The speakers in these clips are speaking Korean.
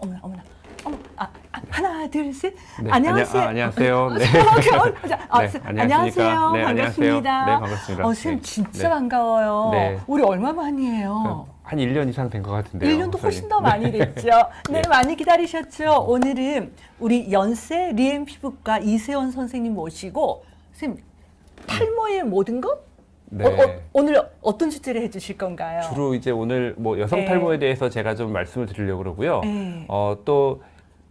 어머나, 어머나. 어머, 하나, 둘, 셋. 네, 안녕하세요. 안녕하세요. 네. 안녕하세요. 네, 반갑습니다. 네, 반갑습니다. 선생님 네. 진짜 네. 반가워요. 네. 우리 얼마 만이에요? 한 1년 이상 된 것 같은데요. 1년도 훨씬 더 선생님. 많이 됐죠. 네, 네. 많이 기다리셨죠. 오늘은 우리 연세 리엔 피부과 이세원 선생님 모시고 선생님 탈모의 모든 것? 네. 오늘 어떤 주제를 해주실 건가요? 주로 이제 오늘 뭐 여성 네. 탈모에 대해서 제가 좀 말씀을 드리려고 그러고요. 네. 또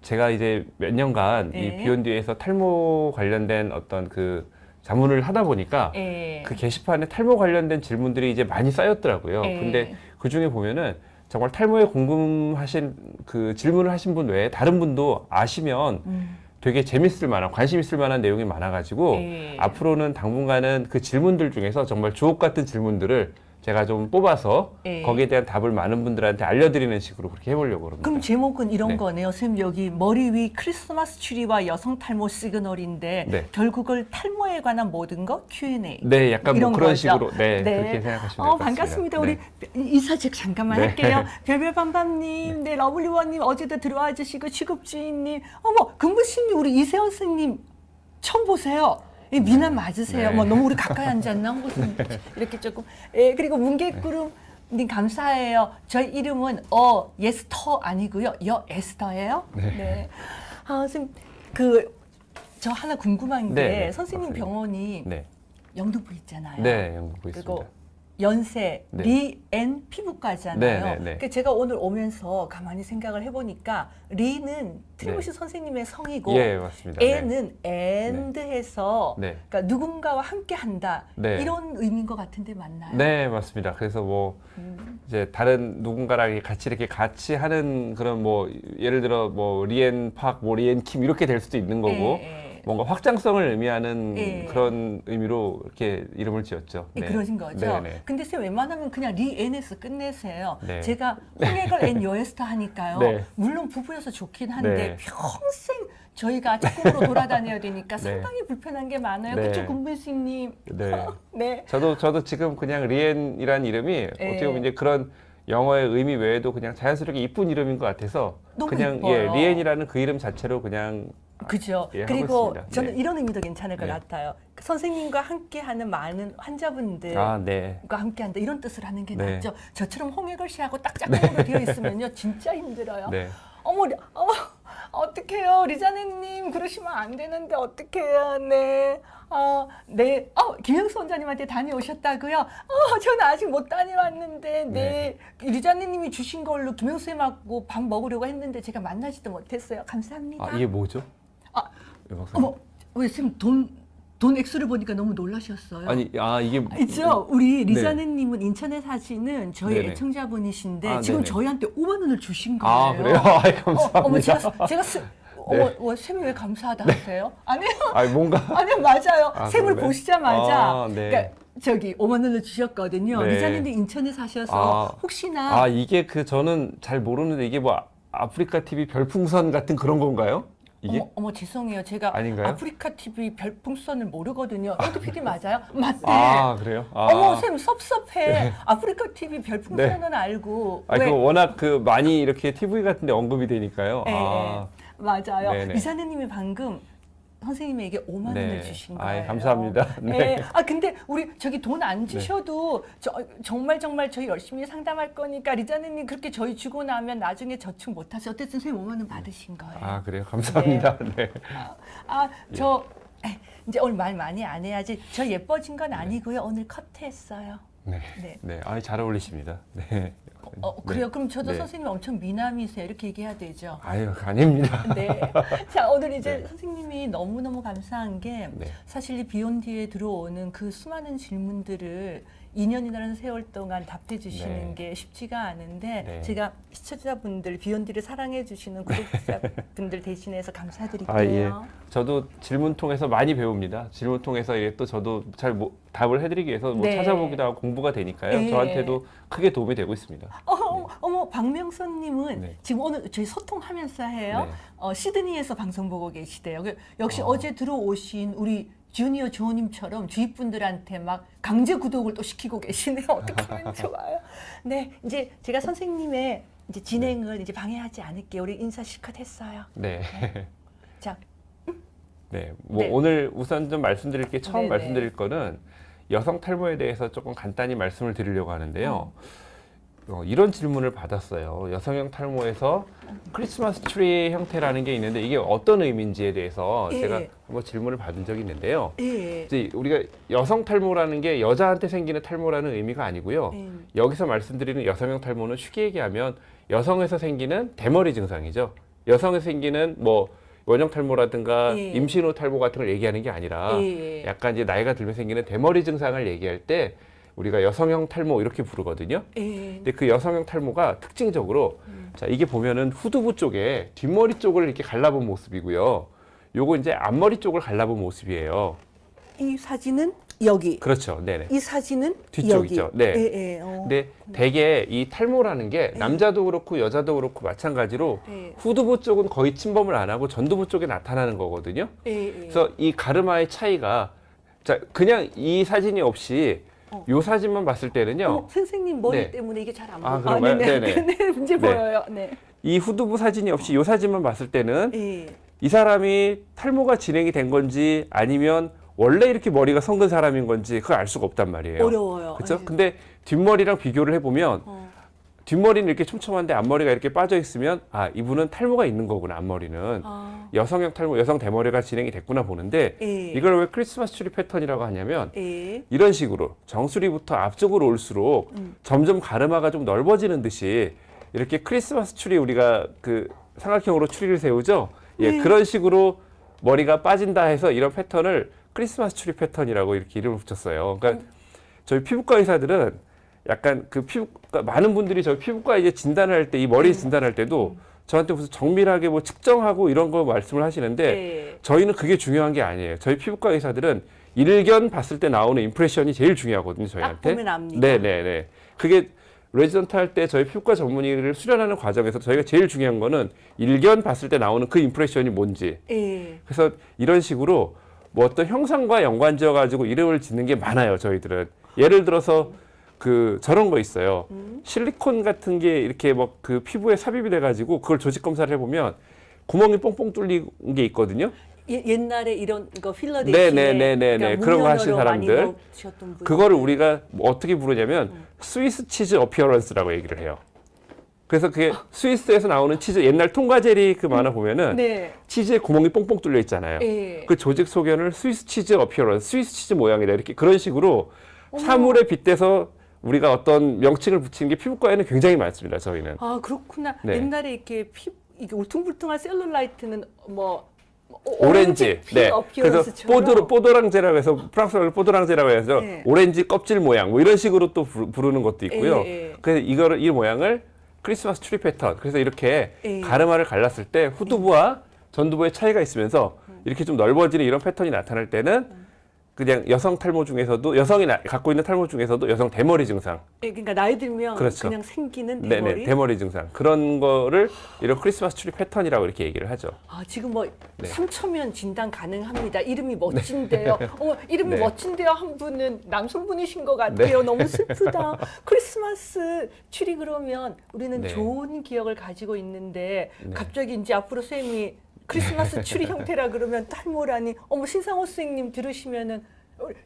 제가 이제 몇 년간 네. 이 비욘드에서 탈모 관련된 어떤 그 자문을 하다 보니까 네. 그 게시판에 탈모 관련된 질문들이 이제 많이 쌓였더라고요. 네. 근데 그 중에 보면은 정말 탈모에 궁금하신 그 질문을 하신 분 외에 다른 분도 아시면 되게 재밌을 만한, 관심 있을 만한 내용이 많아가지고 네. 앞으로는 당분간은 그 질문들 중에서 정말 주옥 같은 질문들을 제가 좀 뽑아서 네. 거기에 대한 답을 많은 분들한테 알려드리는 식으로 그렇게 해보려고 합니다. 그럼 제목은 이런 네. 거네요. 선생님 여기 머리 위 크리스마스 트리와 여성 탈모 시그널인데 네. 결국은 탈모에 관한 모든 것 Q&A. 네, 약간 뭐 이런 그런 거죠? 식으로 네, 그렇게 생각하시면 될 것 같습니다. 반갑습니다. 우리 네. 인사 제가 잠깐만 네. 할게요. 별별밤밤님, 네, 러블리원님 어제도 들어와 주시고 취급주인님, 어머 금부신님 우리 이세원 선생님 처음 보세요. 이 미남 맞으세요? 네. 뭐 너무 우리 가까이 앉았나? 무슨 이렇게 조금. 예, 그리고 문개구름 님 감사해요. 저희 이름은 예스터 아니고요. 에스터예요. 네. 선생님 저 하나 궁금한 게 네, 선생님 맞습니다. 병원이 네, 영등포 있잖아요. 네, 영국 그리고 있습니다. 연세 네. 리엔 피부과잖아요. 네, 네, 네. 그러니까 제가 오늘 오면서 가만히 생각을 해보니까 리는 트리무시 선생님의 성이고 예, 맞습니다. 네. N은 엔드해서 네. 그러니까 누군가와 함께한다 네. 이런 의미인 것 같은데 맞나요? 네, 맞습니다. 그래서 뭐 이제 다른 누군가랑 같이 하는 그런 뭐 예를 들어 뭐 리엔 팍, 뭐 리엔 킴 이렇게 될 수도 있는 거고 뭔가 확장성을 의미하는 예. 그런 의미로 이렇게 이름을 지었죠. 네. 그러신 거죠. 네, 네. 근데 쌤 웬만하면 그냥 리엔에서 끝내세요. 네. 제가 홍해걸 앤 여에스터 하니까요. 네. 물론 부부여서 좋긴 한데 네. 평생 저희가 짝꿍으로 돌아다녀야 되니까 네. 상당히 불편한 게 많아요. 네. 그쵸 금분식님. 네. 네. 저도 지금 그냥 리엔이라는 이름이 어떻게 보면 이제 그런 영어의 의미 외에도 그냥 자연스럽게 이쁜 이름인 것 같아서 너무 그냥 이뻐요. 리엔이라는 그 이름 자체로 그냥 그죠. 예, 하고 그리고 있습니다. 저는 네. 이런 의미도 괜찮을 것 네. 같아요. 선생님과 함께하는 많은 환자분들. 아, 네. 과 함께한다 이런 뜻을 하는 게 네. 낫죠. 저처럼 홍해걸 씨하고 딱 짝꿍으로 되어 있으면요 진짜 힘들어요. 네. 어머, 어떡해요. 리자네님, 그러시면 안 되는데, 어떡해요. 네. 네. 김영수 원장님한테 다녀오셨다고요? 저는 아직 못 다녀왔는데, 네. 리자네님이 주신 걸로 김영수님하고 밥 먹으려고 했는데, 제가 만나지도 못했어요. 감사합니다. 이게 뭐죠? 예, 박사님. 어머, 왜 쌤 돈 액수를 보니까 너무 놀라셨어요? 아니, 이게 있죠. 우리 네. 리자네님은 인천에 사시는 저희 네네. 애청자분이신데 지금 네네. 저희한테 5만 원을 주신 거예요. 아, 그래요? 감사합니다. 어머 제가 네. 쌤이 왜 감사하다 하세요? 아니요. 뭔가 아니요, 맞아요. 쌤을 그러네. 보시자마자 네. 그러니까 저기 5만 원을 주셨거든요. 네. 리자네님 인천에 사셔서 혹시나 이게 저는 잘 모르는데 이게 뭐 아프리카 TV 별풍선 같은 그런 건가요? 이게? 어머 죄송해요. 제가 아닌가요? 아프리카 TV 별풍선을 모르거든요. 에드 PD 맞아요? 맞대. 그래요? 어머 쌤 섭섭해. 아프리카 TV 별풍선은 알고 왜? 그 워낙 많이 이렇게 TV 같은 데 언급이 되니까요. 맞아요. 네네. 이사님이 방금 선생님에게 5만 원을 주신 거예요. 감사합니다. 네. 근데 우리 저기 돈 안 주셔도 정말 저희 열심히 상담할 거니까 리자네님 그렇게 저희 주고 나면 나중에 저축 못 하세요. 어쨌든 선생님 5만 원 받으신 거예요. 그래요? 감사합니다. 네. 이제 오늘 말 많이 안 해야지. 저 예뻐진 건 아니고요. 오늘 커트했어요. 네. 네. 네. 잘 어울리십니다. 네. 그래요. 네. 그럼 저도 네. 선생님 엄청 미남이세요. 이렇게 얘기해야 되죠. 아닙니다. 네. 자, 오늘 이제 네. 선생님이 너무너무 감사한 게 네. 사실 이 비욘디에 들어오는 그 수많은 질문들을 2년이라는 세월 동안 답해 주시는 네. 게 쉽지가 않은데 네. 제가 시청자분들 비욘디를 사랑해 주시는 구독자분들 대신해서 감사드릴게요. 예. 저도 질문 통해서 많이 배웁니다. 질문 통해서 또 저도 잘 답을 해드리기 위해서 네. 찾아보기도 하고 공부가 되니까요. 네. 저한테도 크게 도움이 되고 있습니다. 어머 박명선님은 네. 지금 오늘 저희 소통하면서 해요. 네. 시드니에서 방송 보고 계시대요. 역시 어제 들어오신 우리 주니어 조님처럼 주위 분들한테 막 강제 구독을 또 시키고 계시네요. 어떻게 하면 좋아요? 네, 이제 제가 선생님의 이제 진행을 이제 방해하지 않을게요. 우리 인사 실컷 했어요. 네. 자, 네. 뭐 네. 오늘 우선 좀 말씀드릴 게 처음 네네. 말씀드릴 거는 여성 탈모에 대해서 조금 간단히 말씀을 드리려고 하는데요. 이런 질문을 받았어요. 여성형 탈모에서 크리스마스 트리 형태라는 게 있는데 이게 어떤 의미인지에 대해서 예. 제가 한번 질문을 받은 적이 있는데요. 예. 이제 우리가 여성 탈모라는 게 여자한테 생기는 탈모라는 의미가 아니고요. 여기서 말씀드리는 여성형 탈모는 쉽게 얘기하면 여성에서 생기는 대머리 증상이죠. 여성에서 생기는 뭐 원형 탈모라든가 예. 임신 후 탈모 같은 걸 얘기하는 게 아니라 예. 약간 이제 나이가 들면 생기는 대머리 증상을 얘기할 때 우리가 여성형 탈모 이렇게 부르거든요. 예. 근데 그 여성형 탈모가 특징적으로 자 이게 보면은 후두부 쪽에 뒷머리 쪽을 이렇게 갈라본 모습이고요. 요거 이제 앞머리 쪽을 갈라본 모습이에요. 이 사진은 여기. 그렇죠. 네네. 이 사진은 뒤쪽이죠. 여기. 네. 예, 예. 근데 대개 이 탈모라는 게 남자도 그렇고 여자도 그렇고 마찬가지로 예. 후두부 쪽은 거의 침범을 안 하고 전두부 쪽에 나타나는 거거든요. 예, 예. 그래서 이 가르마의 차이가 자 그냥 이 사진이 없이 요 사진만 봤을 때는요. 선생님 머리 네. 때문에 이게 잘 안 아, 보여요. 그런가요? 네네. 네네. 네, 문제 네. 보여요. 네. 이 후두부 사진이 없이 요 사진만 봤을 때는 예. 이 사람이 탈모가 진행이 된 건지 아니면 원래 이렇게 머리가 성근 사람인 건지 그걸 알 수가 없단 말이에요. 어려워요. 그렇죠? 예. 근데 뒷머리랑 비교를 해보면 뒷머리는 이렇게 촘촘한데 앞머리가 이렇게 빠져 있으면 아 이분은 탈모가 있는 거구나 앞머리는 여성형 탈모, 여성 대머리가 진행이 됐구나 보는데 예. 이걸 왜 크리스마스 트리 패턴이라고 하냐면 예. 이런 식으로 정수리부터 앞쪽으로 올수록 점점 가르마가 좀 넓어지는 듯이 이렇게 크리스마스 트리 우리가 그 삼각형으로 추리를 세우죠. 예, 네. 그런 식으로 머리가 빠진다 해서 이런 패턴을 크리스마스 트리 패턴이라고 이렇게 이름을 붙였어요. 그러니까 저희 피부과 의사들은 약간 그 피부과 많은 분들이 저희 피부과 이제 진단을 할 때 이 머리 진단할 때도 저한테 무슨 정밀하게 뭐 측정하고 이런 거 말씀을 하시는데 예. 저희는 그게 중요한 게 아니에요. 저희 피부과 의사들은 일견 봤을 때 나오는 임프레션이 제일 중요하거든요, 저희한테. 보면 압니다. 네네네. 그게 레지던트 할 때 저희 피부과 전문의를 수련하는 과정에서 저희가 제일 중요한 거는 일견 봤을 때 나오는 그 임프레션이 뭔지. 예. 그래서 이런 식으로 뭐 어떤 형상과 연관지어 가지고 이름을 짓는 게 많아요, 저희들은. 예를 들어서 그 저런 거 있어요. 실리콘 같은 게 이렇게 뭐 그 피부에 삽입이 돼 가지고 그걸 조직 검사를 해 보면 구멍이 뽕뽕 뚫린 게 있거든요. 옛날에 이런 거 필러 대신에 네네네네네. 그러니까 그런 거 하신 문연어로 많이 사람들. 넣으셨던 분들. 그거를 우리가 뭐 어떻게 부르냐면 스위스 치즈 어피어런스라고 얘기를 해요. 그래서 그게 스위스에서 나오는 치즈 옛날 통과제리 그 만화 보면은 네. 치즈에 구멍이 뽕뽕 뚫려 있잖아요. 예. 그 조직 소견을 스위스 치즈 어피어런스, 스위스 치즈 모양이다 이렇게 그런 식으로 사물에 빗대서 우리가 어떤 명칭을 붙이는 게 피부과에는 굉장히 많습니다. 저희는. 아 그렇구나. 네. 옛날에 이렇게 이게 울퉁불퉁한 셀룰라이트는 뭐 오렌지. 네. 그래서 뽀도랑제라고 해서 프랑스어로 뽀도랑제라고 해서 네. 오렌지 껍질 모양 뭐 이런 식으로 또 부르는 것도 있고요. 예, 예. 그래서 이거를 이 모양을 크리스마스 트리 패턴. 그래서 이렇게 예. 가르마를 갈랐을 때 후두부와 전두부의 차이가 있으면서 이렇게 좀 넓어지는 이런 패턴이 나타날 때는 그냥 여성 탈모 중에서도 여성이 갖고 있는 탈모 중에서도 여성 대머리 증상. 예, 그러니까 나이 들면 그렇죠. 그냥 생기는 네네, 대머리. 대머리 증상. 그런 거를 이런 크리스마스 트리 패턴이라고 이렇게 얘기를 하죠. 아 지금 뭐 네. 3초면 진단 가능합니다. 이름이 멋진데요. 이름이 네. 멋진데요. 한 분은 남성분이신 것 같아요. 너무 슬프다. 크리스마스 트리 그러면 우리는 네. 좋은 기억을 가지고 있는데 네. 갑자기 이제 앞으로 쌤이 크리스마스 트리 형태라 그러면 탈모라니. 신상호 선생님 들으시면은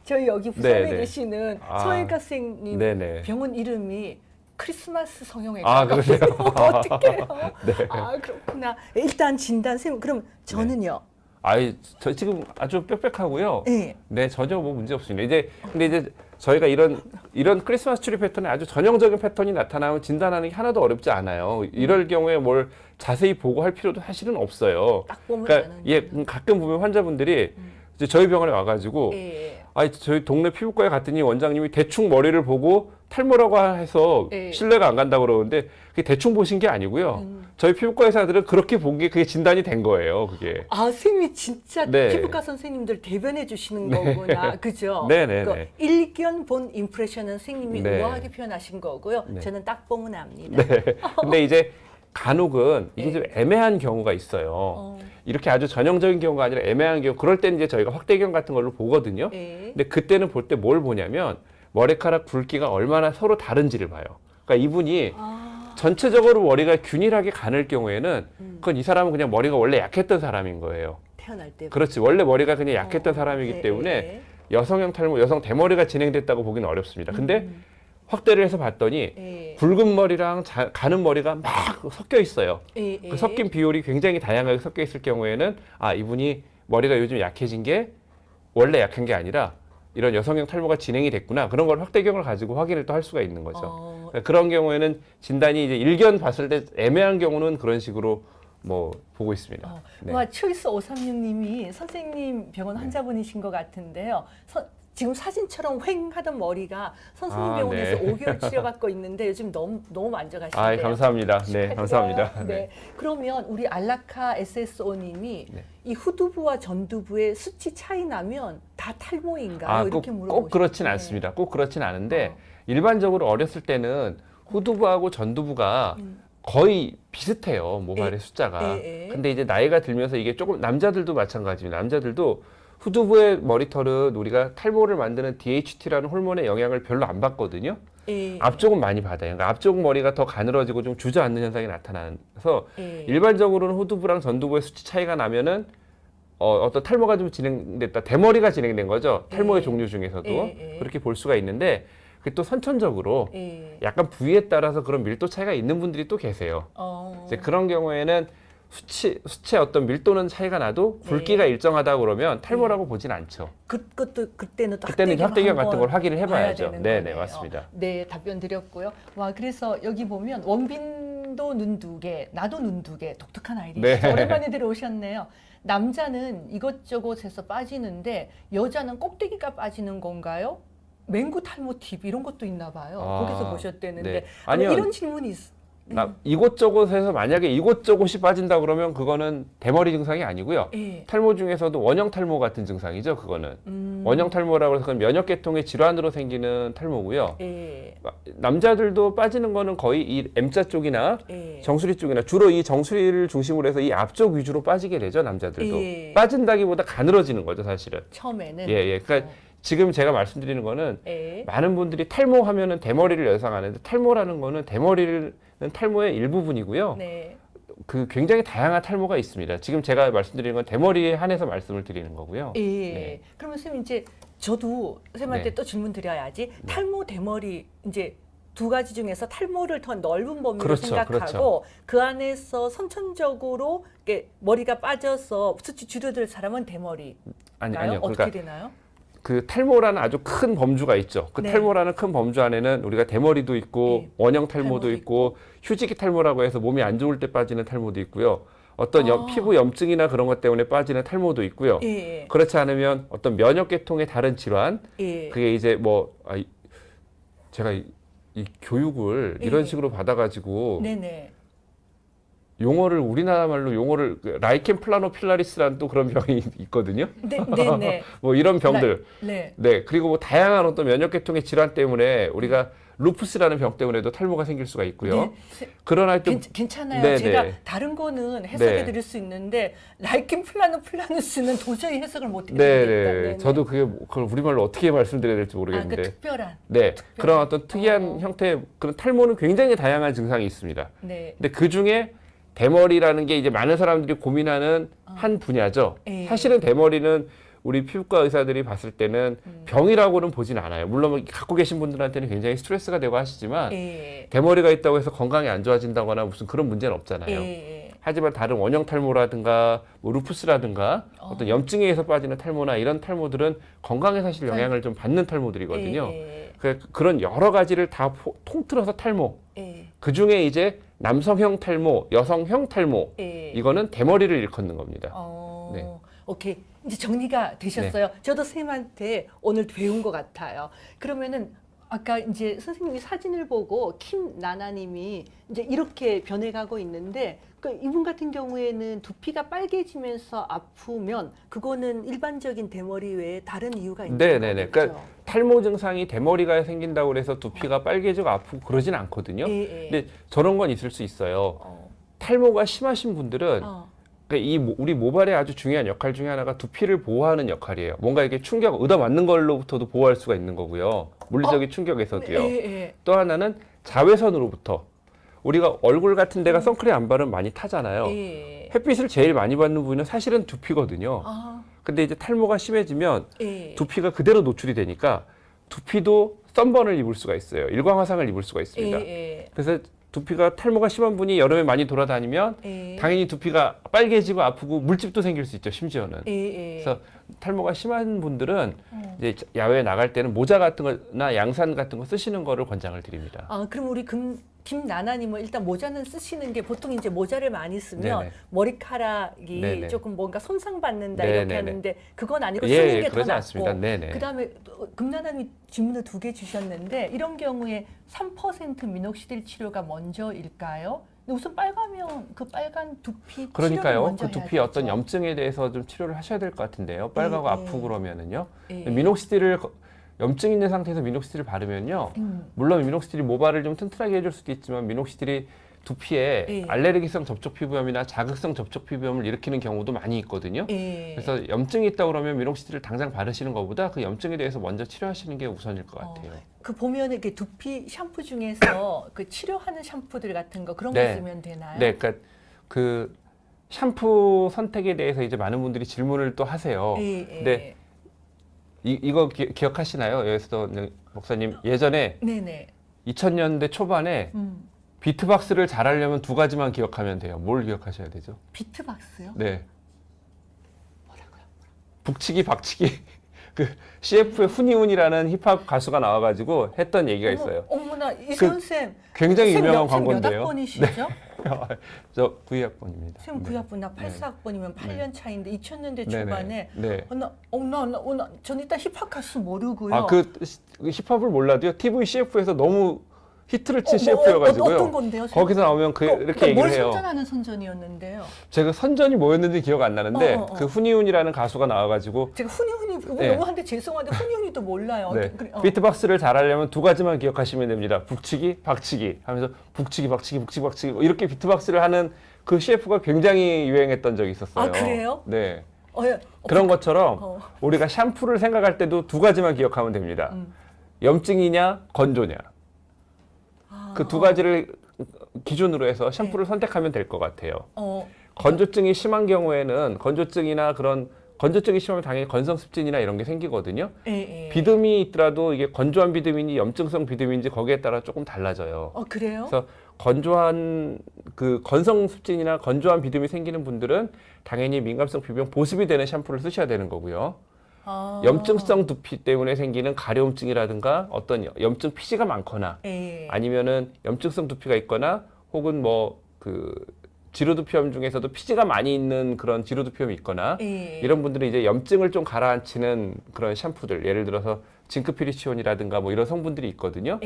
저희 여기 부산에 네, 네. 계시는 아. 성형외과 선생님 네네. 병원 이름이 크리스마스 성형외과. 아, 그러세요? 어떡해요? 네. 아, 그렇구나. 일단 진단 쌤 그럼 저는요. 아이, 저 지금 아주 빽빽하고요. 네. 네, 전혀 뭐 문제 없습니다. 근데 이제 저희가 이런 크리스마스 트리 패턴에 아주 전형적인 패턴이 나타나면 진단하는 게 하나도 어렵지 않아요. 이럴 경우에 뭘 자세히 보고 할 필요도 사실은 없어요. 딱 보면 그러니까 아는 예, 가끔 보면 환자분들이 이제 저희 병원에 와가지고 예. 아니 저희 동네 피부과에 갔더니 원장님이 대충 머리를 보고 탈모라고 해서 예. 신뢰가 안 간다고 그러는데 그게 대충 보신 게 아니고요. 저희 피부과 의사들은 그렇게 본 게 그게 진단이 된 거예요. 그게. 아, 쌤이 진짜 네. 피부과 선생님들 대변해 주시는 거구나. 그죠? 네네네. 그 일견 본 임프레션은 선생님이 네. 우아하게 표현하신 거고요. 네. 저는 딱 보면 압니다. 네. 근데 이제 간혹은 이게 네. 좀 애매한 경우가 있어요. 이렇게 아주 전형적인 경우가 아니라 애매한 경우. 그럴 때는 이제 저희가 확대경 같은 걸로 보거든요. 예. 근데 그때는 볼 때 뭘 보냐면 머리카락 굵기가 얼마나 서로 다른지를 봐요. 그러니까 이분이 아, 전체적으로 머리가 균일하게 가늘 경우에는 그건 이 사람은 그냥 머리가 원래 약했던 사람인 거예요. 태어날 때. 그렇지. 원래 머리가 그냥 약했던 사람이기 때문에 여성형 탈모, 여성 대머리가 진행됐다고 보기는 어렵습니다. 근데 확대를 해서 봤더니 굵은 머리랑 가는 머리가 막 섞여 있어요. 그 섞인 비율이 굉장히 다양하게 섞여 있을 경우에는 아, 이분이 머리가 요즘 약해진 게 원래 약한 게 아니라 이런 여성형 탈모가 진행이 됐구나. 그런 걸 확대경을 가지고 확인을 또 할 수가 있는 거죠. 그러니까 그런 경우에는 진단이 이제 일견 봤을 때 애매한 경우는 그런 식으로 뭐 보고 있습니다. 네. 와, 초이스 536님이 선생님 병원 환자분이신 것 같은데요. 지금 사진처럼 휑 하던 머리가 선생님 병원에서 네. 5개월 치료받고 있는데 요즘 너무 만족하시는데요. 아, 감사합니다. 네, 감사합니다. 네. 그러면 우리 알라카 SSO님이 네. 이 후두부와 전두부의 수치 차이 나면 다 탈모인가요? 아, 이렇게 꼭 그렇진 않습니다. 꼭 그렇진 않은데 일반적으로 어렸을 때는 후두부하고 전두부가 거의 비슷해요. 모발의 숫자가. 근데 이제 나이가 들면서 이게 조금 남자들도 마찬가지입니다. 남자들도 후두부의 머리털은 우리가 탈모를 만드는 DHT라는 호르몬의 영향을 별로 안 받거든요. 앞쪽은 많이 받아요. 그러니까 앞쪽 머리가 더 가늘어지고 좀 주저앉는 현상이 나타나서 일반적으로는 후두부랑 전두부의 수치 차이가 나면은 어떤 탈모가 좀 진행됐다. 대머리가 진행된 거죠. 탈모의 종류 중에서도 그렇게 볼 수가 있는데 그게 또 선천적으로 약간 부위에 따라서 그런 밀도 차이가 있는 분들이 또 계세요. 이제 그런 경우에는 수치의 어떤 밀도는 차이가 나도 굵기가 일정하다 그러면 탈모라고 보진 않죠. 그때는 확대경 같은 걸 확인을 해봐야죠. 네, 네, 맞습니다. 네, 답변 드렸고요. 와, 그래서 여기 보면 원빈도 눈 2개, 나도 눈 2개, 독특한 아이디어. 네. 오랜만에 들어오셨네요. 남자는 이것저것에서 빠지는데 여자는 꼭대기가 빠지는 건가요? 맹구 탈모 팁 이런 것도 있나 봐요. 거기서 보셨대는데 네. 아니요. 이런 질문이 이곳저곳에서 만약에 이곳저곳이 빠진다 그러면 그거는 대머리 증상이 아니고요. 탈모 중에서도 원형 탈모 같은 증상이죠. 그거는 원형 탈모라고 해서 그건 면역계통의 질환으로 생기는 탈모고요. 남자들도 빠지는 거는 거의 이 M자 쪽이나 정수리 쪽이나 주로 이 정수리를 중심으로 해서 이 앞쪽 위주로 빠지게 되죠. 남자들도 빠진다기보다 가늘어지는 거죠, 사실은. 처음에는. 그러니까 지금 제가 말씀드리는 거는 많은 분들이 탈모하면은 대머리를 예상하는데 탈모라는 거는 대머리는 탈모의 일부분이고요. 그 굉장히 다양한 탈모가 있습니다. 지금 제가 말씀드리는 건 대머리에 한해서 말씀을 드리는 거고요. 그러면 선생님 이제 저도 선생님한테 또 질문 드려야지. 탈모 대머리 이제 두 가지 중에서 탈모를 더 넓은 범위로 생각하고 그 안에서 선천적으로 머리가 빠져서 수치 줄어들 사람은 대머리. 아니요. 어떻게 그러니까 되나요? 그 탈모라는 아주 큰 범주가 있죠. 그 탈모라는 큰 범주 안에는 우리가 대머리도 있고 원형 탈모도 있고 휴지기 탈모라고 해서 몸이 안 좋을 때 빠지는 탈모도 있고요. 어떤 피부 염증이나 그런 것 때문에 빠지는 탈모도 있고요. 그렇지 않으면 어떤 면역계통의 다른 질환, 그게 이제 뭐 제가 이 교육을 이런 식으로 받아가지고 용어를 우리나라 말로 라이켄 플라노필라리스라는 또 그런 병이 있거든요. 뭐 이런 병들. 그리고 뭐 다양한 어떤 면역계통의 질환 때문에 우리가 루푸스라는 병 때문에도 탈모가 생길 수가 있고요. 그러나 또 괜찮아요. 제가 다른 거는 해석해 드릴 수 있는데 라이켄 플라노필라누스는 도저히 해석을 못 해드리겠다. 저도 그걸 우리말로 어떻게 말씀드려야 될지 모르겠는데. 그 특별한. 그런 어떤 특이한 형태의 그런 탈모는 굉장히 다양한 증상이 있습니다. 근데 그 중에 대머리라는 게 이제 많은 사람들이 고민하는 한 분야죠. 사실은 대머리는 우리 피부과 의사들이 봤을 때는 병이라고는 보진 않아요. 물론 갖고 계신 분들한테는 굉장히 스트레스가 되고 하시지만 대머리가 있다고 해서 건강이 안 좋아진다거나 무슨 그런 문제는 없잖아요. 하지만 다른 원형 탈모라든가 뭐 루푸스라든가 어떤 염증에 의해서 빠지는 탈모나 이런 탈모들은 건강에 사실 영향을 좀 받는 탈모들이거든요. 그런 여러 가지를 다 통틀어서 탈모. 그 중에 이제 남성형 탈모, 여성형 탈모, 이거는 대머리를 일컫는 겁니다. 오케이. 이제 정리가 되셨어요. 저도 선생님한테 오늘 배운 것 같아요. 그러면은 아까 이제 선생님이 사진을 보고 김나나님이 이제 이렇게 변해가고 있는데 이분 같은 경우에는 두피가 빨개지면서 아프면 그거는 일반적인 대머리 외에 다른 이유가 있는 거죠? 그러니까 탈모 증상이 대머리가 생긴다고 해서 두피가 빨개지고 아프고 그러진 않거든요. 근데 저런 건 있을 수 있어요. 탈모가 심하신 분들은 그러니까 우리 모발의 아주 중요한 역할 중에 하나가 두피를 보호하는 역할이에요. 뭔가 이렇게 충격, 얻어맞는 걸로부터도 보호할 수가 있는 거고요. 물리적인 충격에서도요. 또 하나는 자외선으로부터 우리가 얼굴 같은 데가 선크림 안 바르면 많이 타잖아요. 예. 햇빛을 제일 많이 받는 부위는 사실은 두피거든요. 아, 근데 이제 탈모가 심해지면 예. 두피가 그대로 노출이 되니까 두피도 썬번을 입을 수가 있어요. 일광화상을 입을 수가 있습니다. 예. 그래서 두피가 탈모가 심한 분이 여름에 많이 돌아다니면 예. 당연히 두피가 빨개지고 아프고 물집도 생길 수 있죠. 심지어는. 예. 그래서 탈모가 심한 분들은 이제 야외에 나갈 때는 모자 같은 거나 양산 같은 거 쓰시는 거를 권장을 드립니다. 아, 그럼 우리 김나나님은 일단 모자는 쓰시는 게 보통 이제 모자를 많이 쓰면 네네. 머리카락이 네네. 조금 뭔가 손상받는다 네네네. 이렇게 하는데 그건 아니고 예, 쓰는 예, 게 더 그러지 낫고. 않습니다. 네네. 그다음에 금나나님이 질문을 2개 주셨는데 이런 경우에 3% 미녹시딜 치료가 먼저일까요? 근데 우선 빨가면 그 빨간 두피 치료를 그러니까요. 먼저 그 두피에 해야겠죠. 어떤 염증에 대해서 좀 치료를 하셔야 될 것 같은데요. 빨가고 예, 아프고 예. 그러면은요. 예. 미녹시딜을 염증 있는 상태에서 미녹시딜을 바르면요. 물론 미녹시딜이 모발을 좀 튼튼하게 해줄 수도 있지만 미녹시딜이 두피에 예. 알레르기성 접촉 피부염이나 자극성 접촉 피부염을 일으키는 경우도 많이 있거든요. 예. 그래서 염증이 있다 그러면 미녹시딜을 당장 바르시는 것보다 그 염증에 대해서 먼저 치료하시는 게 우선일 것 같아요. 그 보면 이렇게 두피 샴푸 중에서 그 치료하는 샴푸들 같은 거 그런 네. 거 쓰면 되나요? 네, 그러니까 그 샴푸 선택에 대해서 이제 많은 분들이 질문을 또 하세요. 예, 예. 근데 이거 기억하시나요? 여기서 목사님 예전에 네네. 2000년대 초반에 비트박스를 잘하려면 2가지만 기억하면 돼요. 뭘 기억하셔야 되죠? 비트박스요? 네. 북치기, 박치기. 그 CF의 훈이훈이라는 힙합 가수가 나와가지고 했던 얘기가 있어요. 어머나 이세훈 쌤. 굉장히 쌤 유명한 몇 광고인데요. 학번이시죠? 저 92학번입니다. 쌤 9학번, 나 84학번이면 8년 차인데 2000년대 초반에 네. 전 일단 힙합 가수 모르고요. 아, 그 힙합을 몰라도요. TV CF에서 너무 히트를 친 CF여가지고요. 어떤 건데요? 거기서 나오면 이렇게 뭘 얘기를 해요. 선전하는 선전이었는데요. 제가 선전이 뭐였는지 기억 안 나는데 그 훈이훈이라는 가수가 나와가지고 제가 훈이훈이 네. 너무 한데 죄송한데 훈이훈이도 몰라요. 네. 그래, 비트박스를 잘하려면 2가지만 기억하시면 됩니다. 북치기, 박치기 하면서 북치기, 박치기, 북치기, 박치기 이렇게 비트박스를 하는 그 CF가 굉장히 유행했던 적이 있었어요. 아, 그래요? 네. 예. 그런 것처럼 우리가 샴푸를 생각할 때도 2가지만 기억하면 됩니다. 염증이냐, 건조냐. 그 2가지를 기준으로 해서 샴푸를 선택하면 될 것 같아요. 건조증이 심한 경우에는 건조증이나 그런 건조증이 심하면 당연히 건성습진이나 이런 게 생기거든요. 예. 비듬이 있더라도 이게 건조한 비듬인지 염증성 비듬인지 거기에 따라 조금 달라져요. 그래요? 그래서 건조한 그 건성습진이나 건조한 비듬이 생기는 분들은 당연히 민감성 피부염 보습이 되는 샴푸를 쓰셔야 되는 거고요. 염증성 두피 때문에 생기는 가려움증이라든가 어떤 염증 피지가 많거나 아니면은 염증성 두피가 있거나 혹은 뭐 그 지루두피염 중에서도 피지가 많이 있는 그런 지루두피염이 있거나 이런 분들은 이제 염증을 좀 가라앉히는 그런 샴푸들 예를 들어서 징크피리치온이라든가 뭐 이런 성분들이 있거든요.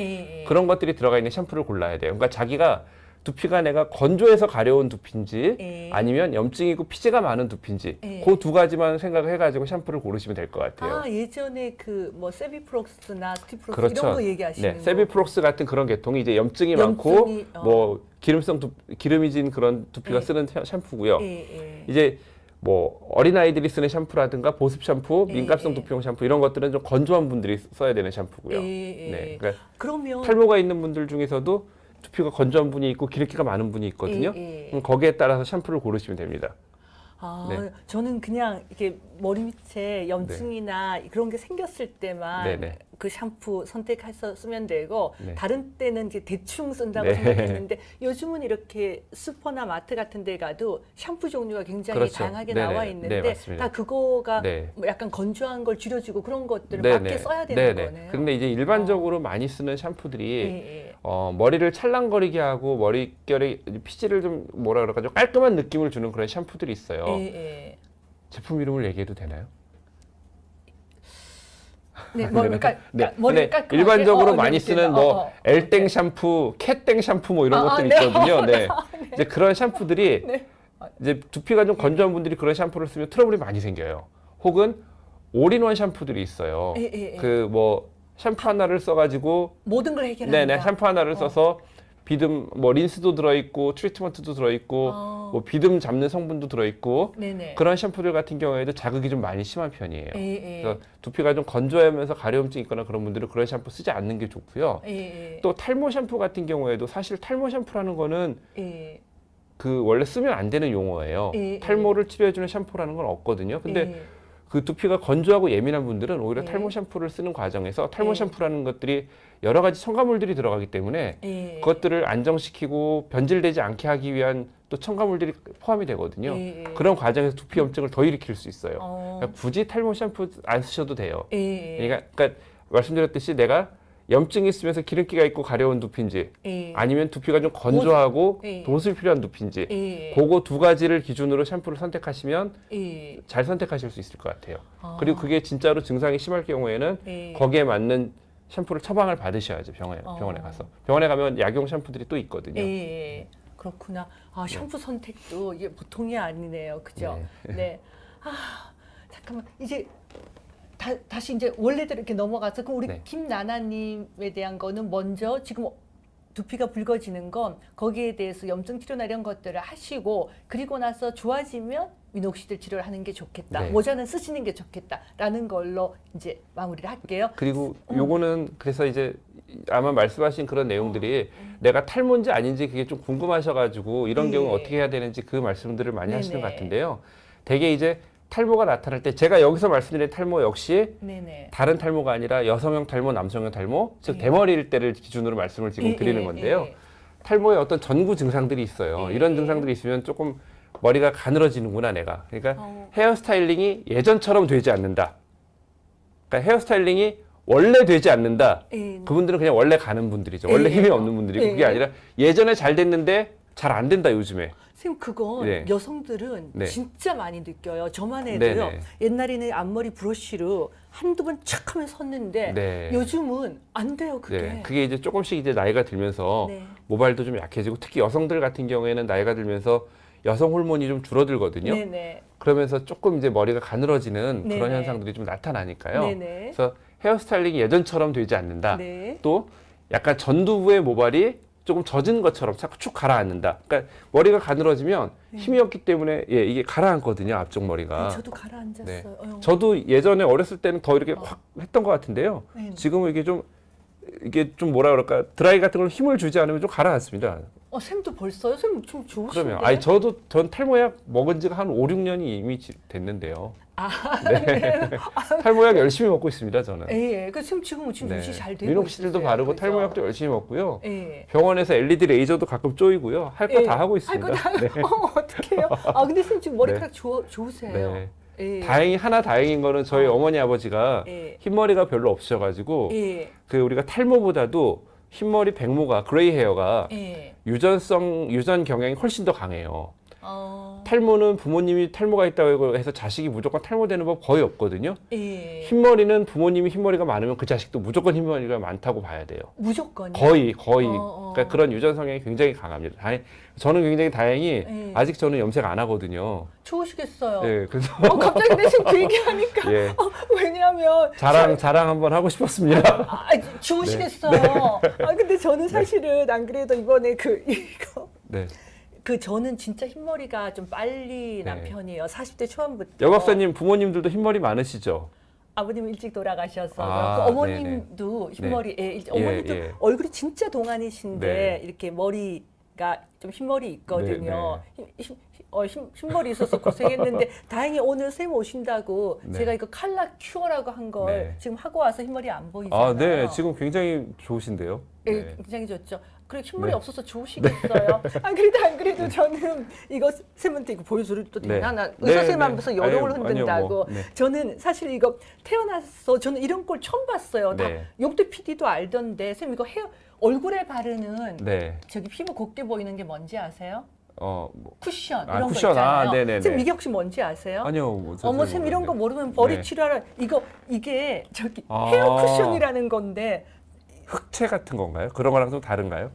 그런 것들이 들어가 있는 샴푸를 골라야 돼요. 그러니까 자기가 두피가 내가 건조해서 가려운 두피인지 아니면 염증이고 피지가 많은 두피인지 그 2가지만 생각을 해가지고 샴푸를 고르시면 될 것 같아요. 예전에 그 뭐 세비프록스나 스티프록스 그렇죠. 이런 거 얘기하시는 네, 거. 세비프록스 같은 그런 계통이 이제 염증이 많고 뭐 기름이 진 그런 두피가 쓰는 샴푸고요. 이제 뭐 어린아이들이 쓰는 샴푸라든가 보습 샴푸, 민감성 두피용 샴푸 이런 것들은 좀 건조한 분들이 써야 되는 샴푸고요. 네, 그러니까 그러면 탈모가 있는 분들 중에서도 두피가 건조한 분이 있고 기름기가 많은 분이 있거든요. 그럼 거기에 따라서 샴푸를 고르시면 됩니다. 네. 저는 그냥 이렇게 머리 밑에 염증이나 그런 게 생겼을 때만 네네. 그 샴푸 선택해서 쓰면 되고 네. 다른 때는 이제 대충 쓴다고 네. 생각했는데 요즘은 이렇게 슈퍼나 마트 같은 데 가도 샴푸 종류가 굉장히 그렇죠. 다양하게 네네. 나와 네, 있는데 맞습니다. 다 그거가 네. 뭐 약간 건조한 걸 줄여주고 그런 것들을 네네. 맞게 써야 되는 네네. 거네요. 근데 이제 일반적으로 많이 쓰는 샴푸들이 예. 머리를 찰랑거리게 하고 머릿결에 피지를 좀 뭐라 그럴까 좀 깔끔한 느낌을 주는 그런 샴푸들이 있어요. 예. 제품 이름을 얘기해도 되나요? 네, 머리를 근데 깔끔하게 일반적으로 많이 쓰는 뭐 엘땡 네. 샴푸, 캣땡 샴푸 뭐 이런 것들이 네. 있거든요. 네. 이제 그런 샴푸들이 네. 이제 두피가 좀 건조한 분들이 그런 샴푸를 쓰면 트러블이 많이 생겨요. 혹은 올인원 샴푸들이 있어요. 그 뭐 샴푸 하나를 써가지고 모든 걸 해결한다. 네네 샴푸 하나를 써서 비듬 뭐 린스도 들어있고 트리트먼트도 들어있고 뭐 비듬 잡는 성분도 들어있고 네네. 그런 샴푸들 같은 경우에도 자극이 좀 많이 심한 편이에요. 예. 그래서 두피가 좀 건조하면서 가려움증 있거나 그런 분들은 그런 샴푸 쓰지 않는 게 좋고요. 예. 또 탈모 샴푸 같은 경우에도 사실 탈모 샴푸라는 거는 예. 그 원래 쓰면 안 되는 용어예요. 예. 탈모를 치료해주는 샴푸라는 건 없거든요. 근데 예. 그 두피가 건조하고 예민한 분들은 오히려 예. 탈모 샴푸를 쓰는 과정에서 탈모 예. 샴푸라는 것들이 여러 가지 첨가물들이 들어가기 때문에 예. 그것들을 안정시키고 변질되지 않게 하기 위한 또 첨가물들이 포함이 되거든요. 예. 그런 과정에서 두피 염증을 더 일으킬 수 있어요. 그러니까 굳이 탈모 샴푸 안 쓰셔도 돼요. 예. 그러니까 말씀드렸듯이 내가 염증이 있으면서 기름기가 있고 가려운 두피인지 예. 아니면 두피가 좀 건조하고 예. 도술 필요한 두피인지 예. 그거 두 가지를 기준으로 샴푸를 선택하시면 예. 잘 선택하실 수 있을 것 같아요. 아. 그리고 그게 진짜로 증상이 심할 경우에는 예. 거기에 맞는 샴푸를 처방을 받으셔야죠. 병원에 가서. 병원에 가면 약용 샴푸들이 또 있거든요. 예. 그렇구나. 아, 샴푸 선택도 이게 보통이 아니네요. 그죠? 네. 아, 잠깐만. 이제 다시 이제 원래대로 이렇게 넘어가서 그럼 우리 네. 김나나님에 대한 거는 먼저 지금 두피가 붉어지는 건 거기에 대해서 염증 치료나 이런 것들을 하시고 그리고 나서 좋아지면 미녹시딜 치료를 하는 게 좋겠다. 네. 모자는 쓰시는 게 좋겠다라는 걸로 이제 마무리를 할게요. 그리고 요거는 그래서 이제 아마 말씀하신 그런 내용들이 내가 탈모인지 아닌지 그게 좀 궁금하셔가지고 이런 네. 경우 어떻게 해야 되는지 그 말씀들을 많이 하시는 것 네네. 같은데요. 되게 이제 탈모가 나타날 때 제가 여기서 말씀드린 탈모 역시 네네. 다른 탈모가 아니라 여성형 탈모, 남성형 탈모, 즉 예. 대머리일 때를 기준으로 말씀을 지금 드리는 건데요. 탈모에 어떤 전구 증상들이 있어요. 예. 이런 증상들이 있으면 조금 머리가 가늘어지는구나 내가. 그러니까 어. 헤어스타일링이 예전처럼 되지 않는다. 그러니까 헤어스타일링이 원래 되지 않는다. 예. 그분들은 그냥 원래 가는 분들이죠. 원래 예. 힘이 없는 분들이고 예. 그게 아니라 예전에 잘 됐는데 잘 안 된다 요즘에. 선생님 그건 네. 여성들은 네. 진짜 많이 느껴요. 저만 해도요. 네네. 옛날에는 앞머리 브러쉬로 한두 번 촥 하면 섰는데 네. 요즘은 안 돼요 그게. 네, 그게 이제 조금씩 이제 나이가 들면서 네. 모발도 좀 약해지고 특히 여성들 같은 경우에는 나이가 들면서 여성 호르몬이 좀 줄어들거든요. 네네. 그러면서 조금 이제 머리가 가늘어지는 그런 네네. 현상들이 좀 나타나니까요. 네네. 그래서 헤어스타일링이 예전처럼 되지 않는다. 네. 또 약간 전두부의 모발이 조금 젖은 것처럼 자꾸 축 가라앉는다. 그러니까 머리가 가늘어지면 힘이 없기 때문에 예, 이게 가라앉거든요. 앞쪽 머리가. 저도 가라앉았어요. 네. 어휴. 저도 예전에 어렸을 때는 더 이렇게 확 했던 것 같은데요. 네. 지금은 이게 좀 뭐라 그럴까 드라이 같은 걸 힘을 주지 않으면 좀 가라앉습니다. 쌤도 벌써요? 쌤 좀 좋으신데? 그러면 전 탈모약 먹은 지가 한 5, 6년이 이미 됐는데요. 아, 네. 탈모약 열심히 먹고 있습니다, 저는. 예. 쌤 지금 유지 잘 되고 미녹시딜도 있으세요. 바르고 그죠? 탈모약도 열심히 먹고요. 예. 병원에서 LED 레이저도 가끔 쪼이고요. 할 거 다 하고 있습니다. 할거 다. 네. 어떡해요? 근데 쌤 지금 머리카락 좋으세요. 네. 예. 다행인 거는 저희 어머니 아버지가 예. 흰머리가 별로 없으셔가지고 예. 그 우리가 탈모보다도 흰머리 백모가 그레이 헤어가 예. 유전 경향이 훨씬 더 강해요. 어. 탈모는 부모님이 탈모가 있다고 해서 자식이 무조건 탈모되는 법 거의 없거든요. 예. 흰머리는 부모님이 흰머리가 많으면 그 자식도 무조건 흰머리가 많다고 봐야 돼요. 무조건요? 거의. 그러니까 그런 유전 성향이 굉장히 강합니다. 저는 굉장히 다행히 예. 아직 저는 염색 안 하거든요. 좋으시겠어요. 네, 그래서 갑자기 내 지금 그 얘기하니까. 예. 왜냐하면 자랑 한번 하고 싶었습니다. 좋으시겠어요. 근데 저는 사실은 안 그래도 이번에 이거 네. 저는 진짜 흰머리가 좀 빨리 난 네. 편이에요. 40대 초반부터. 여 박사님 부모님들도 흰머리 많으시죠? 아버님 일찍 돌아가셔서 아, 어머님도 흰머리, 어머님도 예. 얼굴이 진짜 동안이신데 네. 이렇게 머리가 좀 흰머리 있거든요. 흰머리 있어서 고생했는데 다행히 오늘 쌤 오신다고 네. 제가 이거 칼라 큐어라고 한 걸 네. 지금 하고 와서 흰머리 안 보이잖아요. 아, 네. 지금 굉장히 좋으신데요. 예, 네. 굉장히 좋죠. 그리고 흰머리 네. 없어서 좋으시겠어요. 그래도 안 그래도 저는 이거 쌤한테 이거 보여줘도 또 되나? 네. 나 의사 쌤 네, 앞에서 네. 여름을 아니요, 흔든다고. 뭐, 네. 저는 사실 이거 태어나서 저는 이런 걸 처음 봤어요. 다 네. 용대 PD도 알던데 쌤 이거 얼굴에 바르는 네. 저기 피부 곱게 보이는 게 뭔지 아세요? 뭐, 쿠션 아, 이런 쿠션. 거 있잖아요. 네네네. 쌤 이게 혹시 뭔지 아세요? 아니요. 뭐 어머 자세히 쌤 이런 거 모르는데. 모르면 머리 네. 치료하라 이게 저기 아. 헤어 쿠션이라는 건데 흑채 같은 건가요? 그런 거랑 좀 다른가요?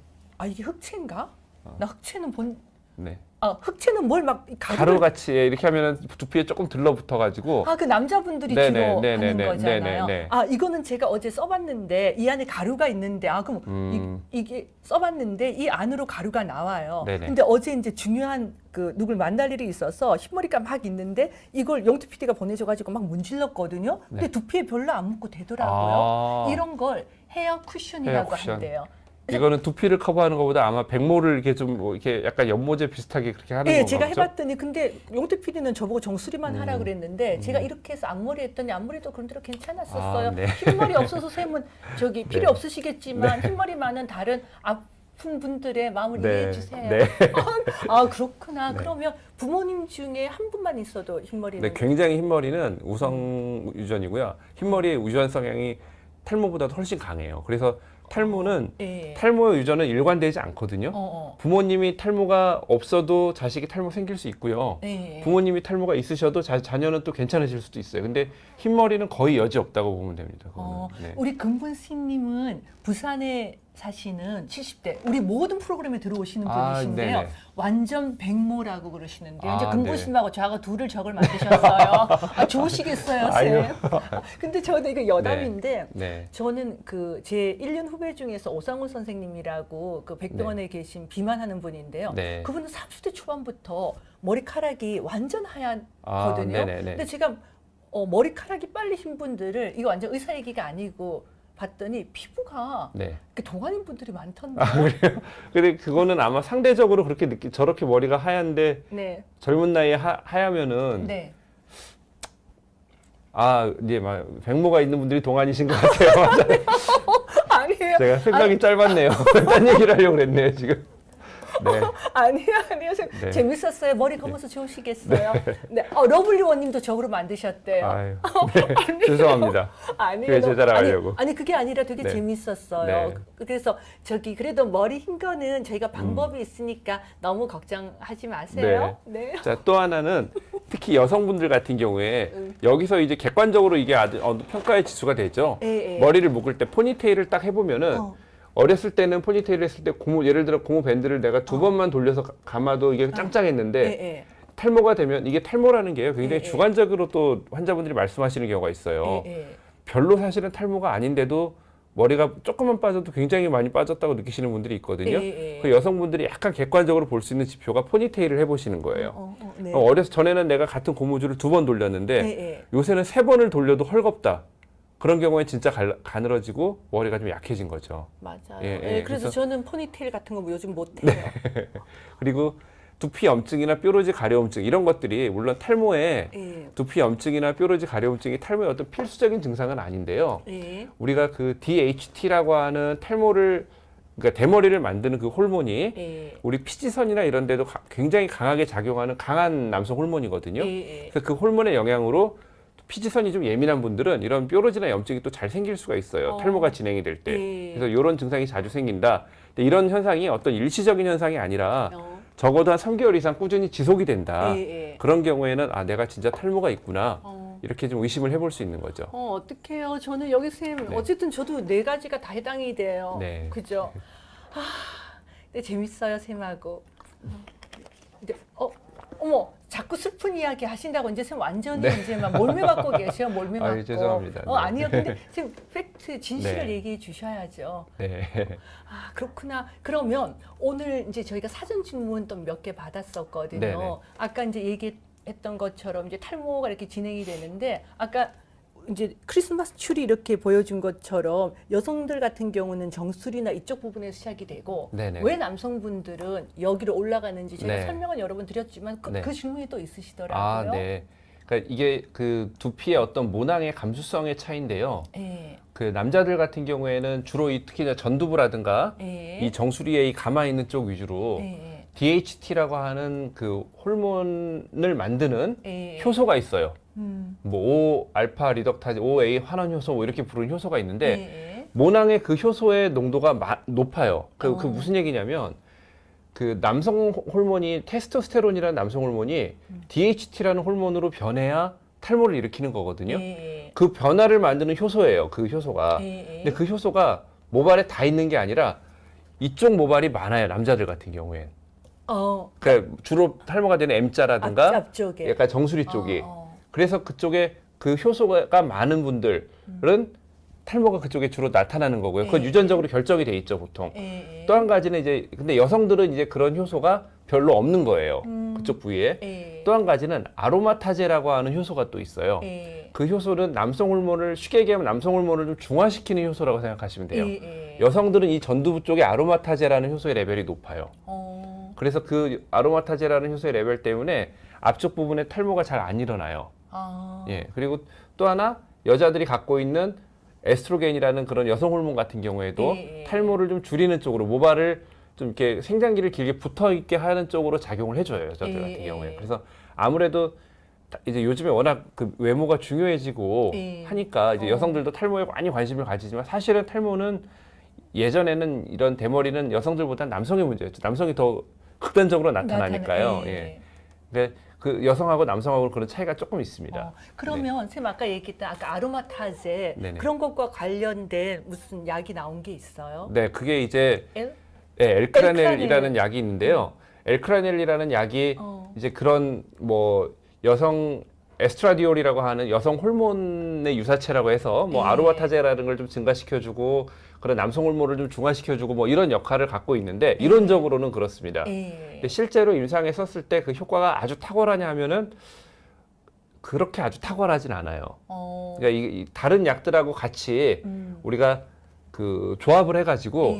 이게 흑채인가? 나 흑채는 본 네. 흑채는 뭘 막 가루같이 이렇게 하면은 두피에 조금 들러붙어가지고. 그 남자분들이 네네, 주로 네네네, 하는 거잖아요. 네네네. 이거는 제가 어제 써봤는데 이 안에 가루가 있는데 그럼 이게 써봤는데 이 안으로 가루가 나와요. 네네. 근데 어제 이제 중요한 누굴 만날 일이 있어서 흰머리가 막 있는데 이걸 영투 PD가 보내줘가지고 막 문질렀거든요. 근데 네. 두피에 별로 안 묻고 되더라고요. 이런 걸 헤어 쿠션이라고 헤어 쿠션. 한대요. 이거는 두피를 커버하는 것보다 아마 백모를 이렇게 좀 뭐 이렇게 약간 연모제 비슷하게 그렇게 하는 건가 제가 보죠? 해봤더니 근데 용태 PD는 저보고 정수리만 하라 그랬는데 제가 이렇게 해서 앞머리 했더니 앞머리도 그런 대로 괜찮았었어요. 네. 흰머리 없어서 쌤은 필요 네. 없으시겠지만 흰머리 많은 다른 아픈 분들의 마음을 이해해 주세요. 네. 그렇구나. 네. 그러면 부모님 중에 한 분만 있어도 흰머리는 네, 굉장히 흰머리는 우성 유전이고요. 흰머리의 유전 성향이 탈모보다도 훨씬 강해요. 그래서 탈모는 탈모 유전은 일관되지 않거든요. 부모님이 탈모가 없어도 자식이 탈모 생길 수 있고요. 부모님이 탈모가 있으셔도 자녀는 또 괜찮으실 수도 있어요. 근데 흰머리는 거의 여지 없다고 보면 됩니다. 네. 우리 금분씨님은 부산에 사시는 70대 우리 모든 프로그램에 들어오시는 분이신데요. 네네. 완전 백모라고 그러시는데요. 이제 네. 금분씨님하고 저하고 둘을 적을 만드셨어요. 좋으시겠어요, 쌤. 근데 저는 이거 여담인데 네. 저는 제 1년 후배 중에서 오상훈 선생님이라고 그 백병원에 계신 비만하는 분인데요. 네. 그분은 30대 초반부터 머리카락이 완전 하얗거든요. 근데 제가 머리카락이 빨리 흰 분들을 이거 완전 의사 얘기가 아니고 봤더니 피부가 동안인 분들이 많던데. 그래요? 근데 그거는 아마 상대적으로 그렇게 저렇게 머리가 하얀데 젊은 나이에 하얗면은 이제 막 백모가 있는 분들이 동안이신 것 같아요. 맞아요. 아니에요. 제가 생각이 짧았네요. 딴 얘기를 하려고 그랬네요, 지금. 네. 아니요. 네. 재밌었어요. 머리 감아서 좋으시겠어요. 러블리원님도 적으로 만드셨대요. 아유, 네. 죄송합니다. 아니에요. 제 자랑하려고. 아니 그게 아니라 되게 재밌었어요. 그래서 그래도 머리 흰 거는 저희가 방법이 있으니까 너무 걱정하지 마세요. 네. 자, 또 하나는 특히 여성분들 같은 경우에 여기서 이제 객관적으로 이게 어느 평가의 지수가 되죠. 머리를 묶을 때 포니테일을 딱 해보면은 어렸을 때는 포니테일을 했을 때 예를 들어 고무 밴드를 내가 2번만 돌려서 감아도 이게 짱짱했는데 탈모가 되면 이게 탈모라는 게요 굉장히 주관적으로 또 환자분들이 말씀하시는 경우가 있어요. 별로 사실은 탈모가 아닌데도 머리가 조금만 빠져도 굉장히 많이 빠졌다고 느끼시는 분들이 있거든요. 그 여성분들이 약간 객관적으로 볼 수 있는 지표가 포니테일을 해보시는 거예요. 어려서 전에는 내가 같은 고무줄을 2번 돌렸는데 요새는 3번을 돌려도 헐겁다. 그런 경우에 진짜 가늘어지고 머리가 좀 약해진 거죠. 맞아요. 그래서 저는 포니테일 같은 거 요즘 못해요. 그리고 두피 염증이나 뾰루지 가려움증 이런 것들이 물론 탈모에 두피 염증이나 뾰루지 가려움증이 탈모의 어떤 필수적인 증상은 아닌데요. 우리가 그 DHT라고 하는 그러니까 대머리를 만드는 그 호르몬이 우리 피지선이나 이런 데도 굉장히 강하게 작용하는 강한 남성 호르몬이거든요. 그래서 그 호르몬의 영향으로 피지선이 좀 예민한 분들은 이런 뾰루지나 염증이 또 잘 생길 수가 있어요. 탈모가 진행이 될 때. 그래서 이런 증상이 자주 생긴다. 근데 이런 현상이 어떤 일시적인 현상이 아니라 적어도 한 3개월 이상 꾸준히 지속이 된다. 그런 경우에는 내가 진짜 탈모가 있구나. 이렇게 좀 의심을 해볼 수 있는 거죠. 어떡해요. 저는 여기 쌤 어쨌든 저도 4가지가 다 해당이 돼요. 그죠? 근데 재밌어요, 쌤하고. 근데 어머, 자꾸 슬픈 이야기 하신다고 이제 쌤 완전히 이제 막 몰매 맞고 계세요. 몰매 맞고. 죄송합니다. 아니요. 근데 쌤 팩트 진실을 얘기해 주셔야죠. 그렇구나. 그러면 오늘 이제 저희가 사전 질문 또 몇 개 받았었거든요. 아까 이제 얘기했던 것처럼 이제 탈모가 이렇게 진행이 되는데 아까 이제 크리스마스 추리 이렇게 보여준 것처럼 여성들 같은 경우는 정수리나 이쪽 부분에서 시작이 되고 왜 남성분들은 여기로 올라가는지 제가 설명은 여러 번 드렸지만 그 질문이 또 있으시더라고요. 그러니까 이게 그 두피의 어떤 모낭의 감수성의 차이인데요. 그 남자들 같은 경우에는 주로 특히 전두부라든가 이 정수리에 가마 있는 쪽 위주로 DHT라고 하는 그 호르몬을 만드는 효소가 있어요. 뭐 5알파 리덕타제, 5A 환원 효소 뭐 이렇게 부르는 효소가 있는데 모낭의 그 효소의 농도가 높아요. 그 무슨 얘기냐면 그 남성 호르몬이 테스토스테론이라는 남성 호르몬이 DHT라는 호르몬으로 변해야 탈모를 일으키는 거거든요. 그 변화를 만드는 효소예요. 그 효소가. 근데 그 효소가 모발에 다 있는 게 아니라 이쪽 모발이 많아요. 남자들 같은 경우엔. 그러니까 주로 탈모가 되는 M자라든가 앞쪽에. 약간 정수리 쪽이. 그래서 그쪽에 그 효소가 많은 분들은 탈모가 그쪽에 주로 나타나는 거고요. 그건 유전적으로 결정이 돼 있죠, 보통. 또 한 가지는 이제 근데 여성들은 이제 그런 효소가 별로 없는 거예요. 그쪽 부위에. 또 한 가지는 아로마타제라고 하는 효소가 또 있어요. 그 효소는 남성 호르몬을 쉽게 얘기하면 남성 호르몬을 좀 중화시키는 효소라고 생각하시면 돼요. 여성들은 이 전두부 쪽에 아로마타제라는 효소의 레벨이 높아요. 그래서 그 아로마타제라는 효소의 레벨 때문에 앞쪽 부분에 탈모가 잘 안 일어나요. 예. 그리고 또 하나 여자들이 갖고 있는 에스트로겐이라는 그런 여성 호르몬 같은 경우에도 탈모를 좀 줄이는 쪽으로 모발을 좀 이렇게 생장기를 길게 붙어 있게 하는 쪽으로 작용을 해줘요, 여자들 같은 경우에. 그래서 아무래도 이제 요즘에 워낙 그 외모가 중요해지고 하니까 이제 여성들도 탈모에 많이 관심을 가지지만 사실은 탈모는 예전에는 이런 대머리는 여성들보다 남성의 문제였죠. 남성이 더 극단적으로 나타나니까요. 예. 그러니까 그 여성하고 남성하고 그런 차이가 조금 있습니다. 그러면 선생님 아까 얘기했던 아까 아로마타제 네네. 그런 것과 관련된 무슨 약이 나온 게 있어요? 네, 그게 이제 엘? 엘크라넬이라는 약이 있는데요. 엘크라넬이라는 약이 이제 그런 뭐 여성 에스트라디올이라고 하는 여성 호르몬의 유사체라고 해서 뭐 아로마타제라는 걸 좀 증가시켜주고 그런 남성 호르몬을 좀 중화시켜주고 뭐 이런 역할을 갖고 있는데 이론적으로는 그렇습니다. 근데 실제로 임상에 썼을 때 그 효과가 아주 탁월하냐 하면은 그렇게 아주 탁월하진 않아요. 그러니까 이 다른 약들하고 같이 우리가 그 조합을 해가지고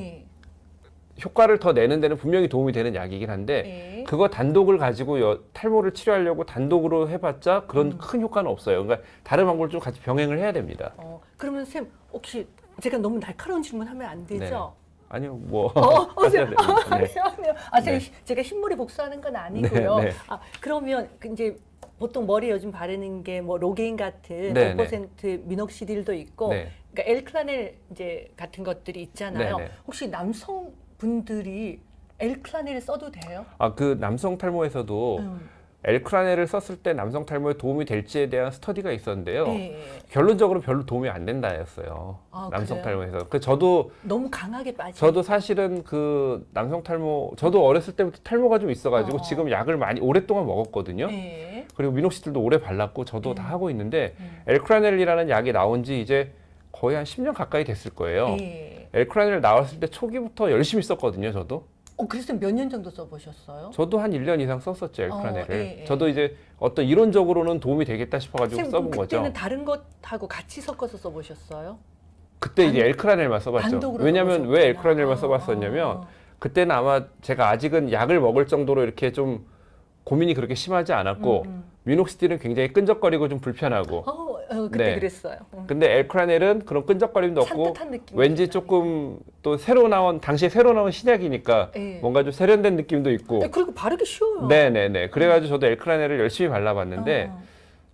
효과를 더 내는 데는 분명히 도움이 되는 약이긴 한데 그거 단독을 가지고 탈모를 치료하려고 단독으로 해봤자 그런 큰 효과는 없어요. 그러니까 다른 방법을 좀 같이 병행을 해야 됩니다. 그러면 쌤 혹시 제가 너무 날카로운 질문하면 안 되죠? 아니요, 뭐 네. 네. 제가 흰머리 복수하는 건 아니고요. 네. 그러면 이제 보통 머리에 요즘 바르는 게 뭐 로게인 같은 네, 5% 미녹시딜도 있고, 네. 그러니까 엘크라넬 이제 같은 것들이 있잖아요. 네, 네. 혹시 남성 분들이 엘크라넬을 써도 돼요? 그 남성 탈모에서도 엘크라넬을 썼을 때 남성 탈모에 도움이 될지에 대한 스터디가 있었는데요. 결론적으로 별로 도움이 안 된다였어요. 남성 그래요? 탈모에서. 저도 너무 강하게 빠지. 저도 사실은 그 남성 탈모, 저도 어렸을 때부터 탈모가 좀 있어가지고 지금 약을 많이 오랫동안 먹었거든요. 그리고 미녹시딜도 오래 발랐고 저도 다 하고 있는데 엘크라넬이라는 약이 나온 지 이제 거의 한 10년 가까이 됐을 거예요. 엘크라넬 나왔을 때 초기부터 열심히 썼거든요, 저도. 그래서 몇 년 정도 써보셨어요? 저도 한 1년 이상 썼었죠, 엘크라넬을. 저도 이제 어떤 이론적으로는 도움이 되겠다 싶어가지고 써본 거죠. 그때는 다른 것하고 같이 섞어서 써보셨어요? 그때 이제 엘크라넬만 써봤죠. 단독으로 왜냐면 써보셨구나. 왜 엘크라넬만 써봤었냐면 그때는 아마 제가 아직은 약을 먹을 정도로 이렇게 좀 고민이 그렇게 심하지 않았고 미녹시딜은 굉장히 끈적거리고 좀 불편하고 그때 네. 그랬어요. 근데 엘크라넬은 그런 끈적거림도 없고 산뜻한 느낌. 왠지 조금 또 당시에 새로 나온 신약이니까 뭔가 좀 세련된 느낌도 있고 그리고 바르기 쉬워요. 네네네. 그래가지고 저도 엘크라넬을 열심히 발라봤는데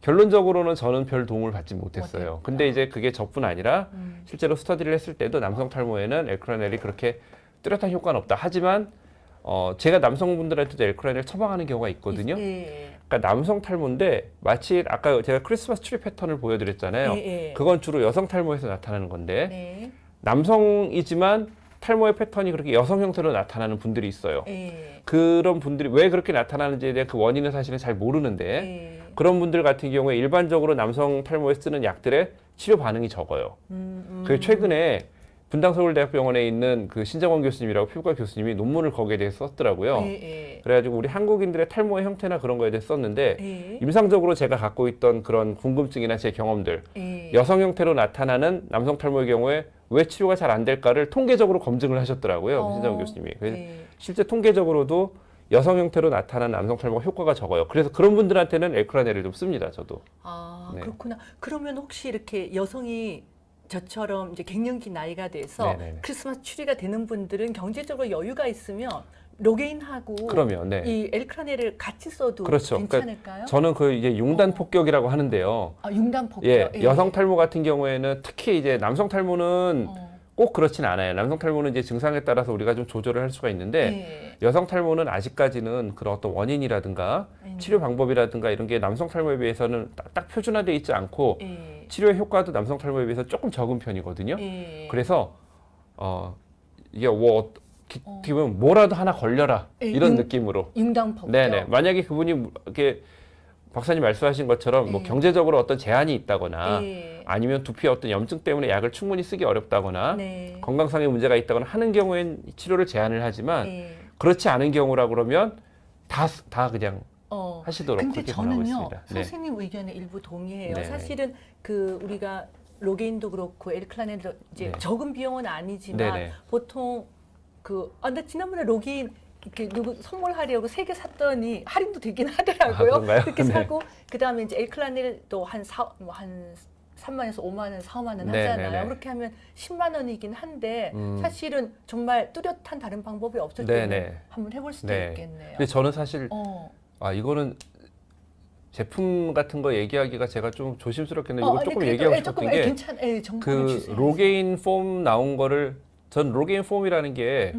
결론적으로는 저는 별 도움을 받지 못했어요. 근데 이제 그게 저뿐 아니라 실제로 스터디를 했을 때도 남성 탈모에는 엘크라넬이 그렇게 뚜렷한 효과는 없다. 하지만 제가 남성분들한테도 엘크라넬 처방하는 경우가 있거든요. 그러니까 남성 탈모인데 마치 아까 제가 크리스마스 트리 패턴을 보여드렸잖아요. 그건 주로 여성 탈모에서 나타나는 건데 남성이지만 탈모의 패턴이 그렇게 여성 형태로 나타나는 분들이 있어요. 그런 분들이 왜 그렇게 나타나는지에 대한 그 원인은 사실은 잘 모르는데 그런 분들 같은 경우에 일반적으로 남성 탈모에 쓰는 약들의 치료 반응이 적어요. 그 최근에 분당서울대학병원에 있는 그 신정원 교수님이라고 피부과 교수님이 논문을 거기에 대해서 썼더라고요. 그래가지고 우리 한국인들의 탈모의 형태나 그런 거에 대해서 썼는데 임상적으로 제가 갖고 있던 그런 궁금증이나 제 경험들 여성 형태로 나타나는 남성 탈모의 경우에 왜 치료가 잘 안 될까를 통계적으로 검증을 하셨더라고요. 신정원 교수님이. 그래서 실제 통계적으로도 여성 형태로 나타나는 남성 탈모가 효과가 적어요. 그래서 그런 분들한테는 엘크라넬을 좀 씁니다. 저도. 네. 그렇구나. 그러면 혹시 이렇게 여성이 저처럼 이제 갱년기 나이가 돼서 크리스마스 추리가 되는 분들은 경제적으로 여유가 있으면 로게인하고 그러면 이 엘크라넬을 같이 써도 그렇죠. 괜찮을까요? 그러니까 저는 그 이제 융단 폭격이라고 하는데요. 융단 폭격. 여성 탈모 같은 경우에는 특히 이제 남성 탈모는 꼭 그렇진 않아요. 남성 탈모는 이제 증상에 따라서 우리가 좀 조절을 할 수가 있는데 여성 탈모는 아직까지는 그런 어떤 원인이라든가 치료 방법이라든가 이런 게 남성 탈모에 비해서는 딱 표준화되어 있지 않고 치료의 효과도 남성 탈모에 비해서 조금 적은 편이거든요. 그래서 이게 뭐 어떻게 보면 뭐라도 하나 걸려라 이런 느낌으로. 융당폭격. 네네. 만약에 그분이 이렇게 박사님 말씀하신 것처럼 뭐 경제적으로 어떤 제한이 있다거나 아니면 두피에 어떤 염증 때문에 약을 충분히 쓰기 어렵다거나 건강상의 문제가 있다거나 하는 경우엔 치료를 제한을 하지만 그렇지 않은 경우라 그러면 다 그냥 하시도록 근데 그렇게 권하고 저는요 있습니다. 선생님 의견에 일부 동의해요. 네네. 사실은 그 우리가 로게인도 그렇고 엘클라넨도 이제 네. 적은 비용은 아니지만 네네. 보통 나 지난번에 로게인 이렇게 누구 선물하려고 3개 샀더니 할인도 되긴 하더라고요. 그런가요? 그렇게 네. 사고 그다음에 이제 엘클라넬도 한 3만에서 5만 원, 4, 5만 원 하잖아요. 네네네. 그렇게 하면 10만 원이긴 한데 음. 사실은 정말 뚜렷한 다른 방법이 없을 네네. 때는 한번 해볼 수도 네. 있겠네요. 근데 저는 사실 어. 이거는 제품 같은 거 얘기하기가 제가 좀 조심스럽겠네요. 이거 조금 얘기하고 싶었던 게 괜찮, 정보를 그 주세요. 로게인 폼 나온 거를 전 로게인 폼이라는 게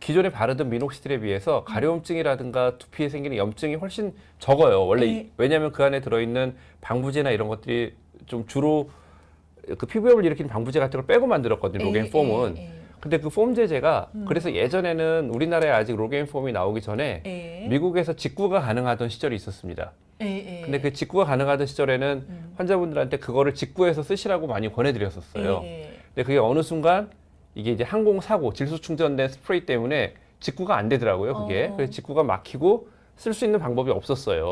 기존에 바르던 미녹시딜에 비해서 가려움증이라든가 두피에 생기는 염증이 훨씬 적어요. 원래 왜냐하면 그 안에 들어있는 방부제나 이런 것들이 좀 주로 그 피부염을 일으키는 방부제 같은 걸 빼고 만들었거든요. 로게인 폼은. 근데 그 폼 제제가 그래서 예전에는 우리나라에 아직 로게인 폼이 나오기 전에 미국에서 직구가 가능하던 시절이 있었습니다. 근데 그 직구가 가능하던 시절에는 환자분들한테 그거를 직구해서 쓰시라고 많이 권해드렸었어요. 근데 그게 어느 순간 이게 이제 항공사고 질소 충전된 스프레이 때문에 직구가 안 되더라고요. 그게. 그래서 직구가 막히고 쓸 수 있는 방법이 없었어요.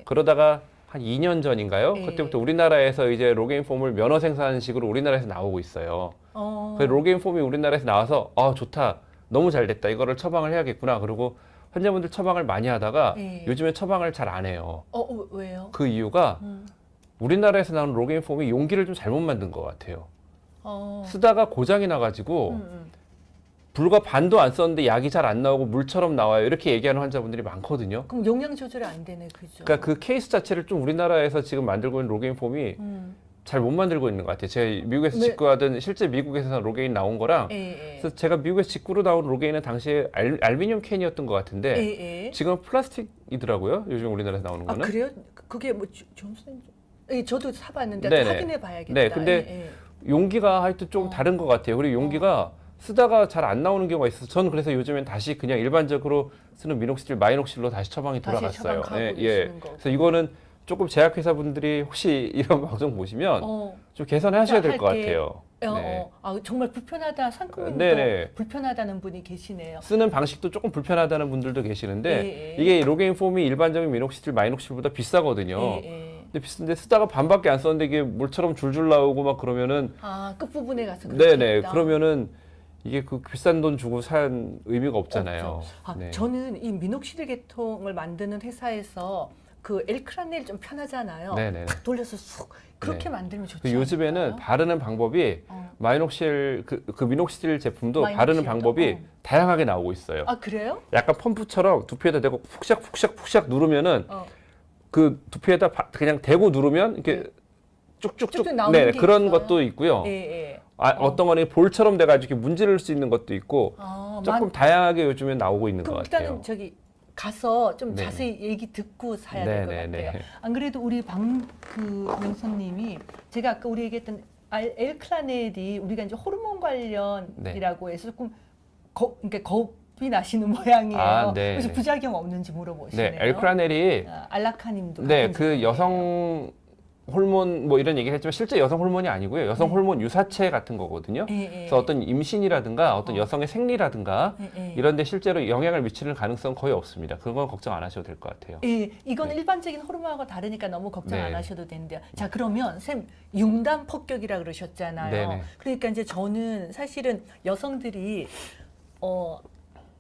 그러다가 한 2년 전인가요? 그때부터 우리나라에서 이제 로게인 폼을 면허 생산식으로 우리나라에서 나오고 있어요. 그래서 로게인 폼이 우리나라에서 나와서 좋다. 너무 잘 됐다. 이거를 처방을 해야겠구나. 그리고 환자분들 처방을 많이 하다가 요즘에 처방을 잘 안 해요. 왜요? 그 이유가 우리나라에서 나오는 로게인 폼이 용기를 좀 잘못 만든 것 같아요. 쓰다가 고장이 나가지고 불과 반도 안 썼는데 약이 잘 안 나오고 물처럼 나와요. 이렇게 얘기하는 환자분들이 많거든요. 그럼 용량 조절이 안 되네, 그죠? 그러니까 그 케이스 자체를 좀 우리나라에서 지금 만들고 있는 로게인 폼이 잘 못 만들고 있는 것 같아요. 제가 미국에서 직구하던 실제 미국에서 로게인 나온 거랑 그래서 제가 미국에서 직구로 나온 로게인은 당시에 알루미늄 캔이었던 것 같은데 지금은 플라스틱이더라고요. 요즘 우리나라에서 나오는 거는. 그래요? 그게 뭐 존슨? 저도 사봤는데 네네. 확인해 봐야겠다. 네, 근데 용기가 하여튼 좀 다른 것 같아요. 그리고 용기가 쓰다가 잘 안 나오는 경우가 있어서 저는 그래서 요즘엔 다시 그냥 일반적으로 쓰는 미녹시딜, 마이녹실로 다시 처방이 돌아갔어요. 그래서 이거는 조금 제약회사 분들이 혹시 이런 방송 보시면 좀 개선하셔야 될 것 같아요. 정말 불편하다, 상큼님도 불편하다는 분이 계시네요. 쓰는 방식도 조금 불편하다는 분들도 계시는데 이게 로게인 폼이 일반적인 미녹시딜, 마이녹실보다 비싸거든요. 근데 비싼데 쓰다가 반밖에 안 썼는데 이게 물처럼 줄줄 나오고 막 그러면은 끝부분에 가서 그렇겠다. 그러면은 이게 그 비싼 돈 주고 산 의미가 없잖아요. 저는 이 미녹시딜 계통을 만드는 회사에서 그 엘크라넬 좀 편하잖아요. 탁 돌려서 쑥 그렇게 만들면 좋죠. 요즘에는 바르는 방법이 마이녹실 그 미녹시딜 제품도 바르는 방법이 다양하게 나오고 있어요. 그래요? 약간 펌프처럼 두피에다 대고 푹샥 누르면은 그 두피에다 그냥 대고 누르면 이렇게 쭉쭉쭉 나오는 게 그런 있어요? 것도 있고요. 어떤 거는 볼처럼 돼가지고 문지를 수 있는 것도 있고 조금 다양하게 요즘에 나오고 있는 것 같아요. 일단은 저기 가서 좀 자세히 얘기 듣고 사야 될 것 같아요. 안 그래도 우리 명선님이 제가 아까 우리 얘기했던 엘클라넬이 우리가 이제 호르몬 관련이라고 해서 조금 그러니까 겁이 나시는 모양이에요. 그래서 부작용 없는지 물어보시네요. 엘클라넬이 알라카님도 그 여성 호르몬 뭐 이런 얘기를 했지만 실제 여성 호르몬이 아니고요. 여성 호르몬 유사체 같은 거거든요. 그래서 어떤 임신이라든가 어떤 여성의 생리라든가 이런 데 실제로 영향을 미치는 가능성은 거의 없습니다. 그런 건 걱정 안 하셔도 될 것 같아요. 이건 일반적인 호르몬하고 다르니까 너무 걱정 안 하셔도 되는데요. 자, 그러면 쌤 융단 폭격이라 그러셨잖아요. 그러니까 이제 저는 사실은 여성들이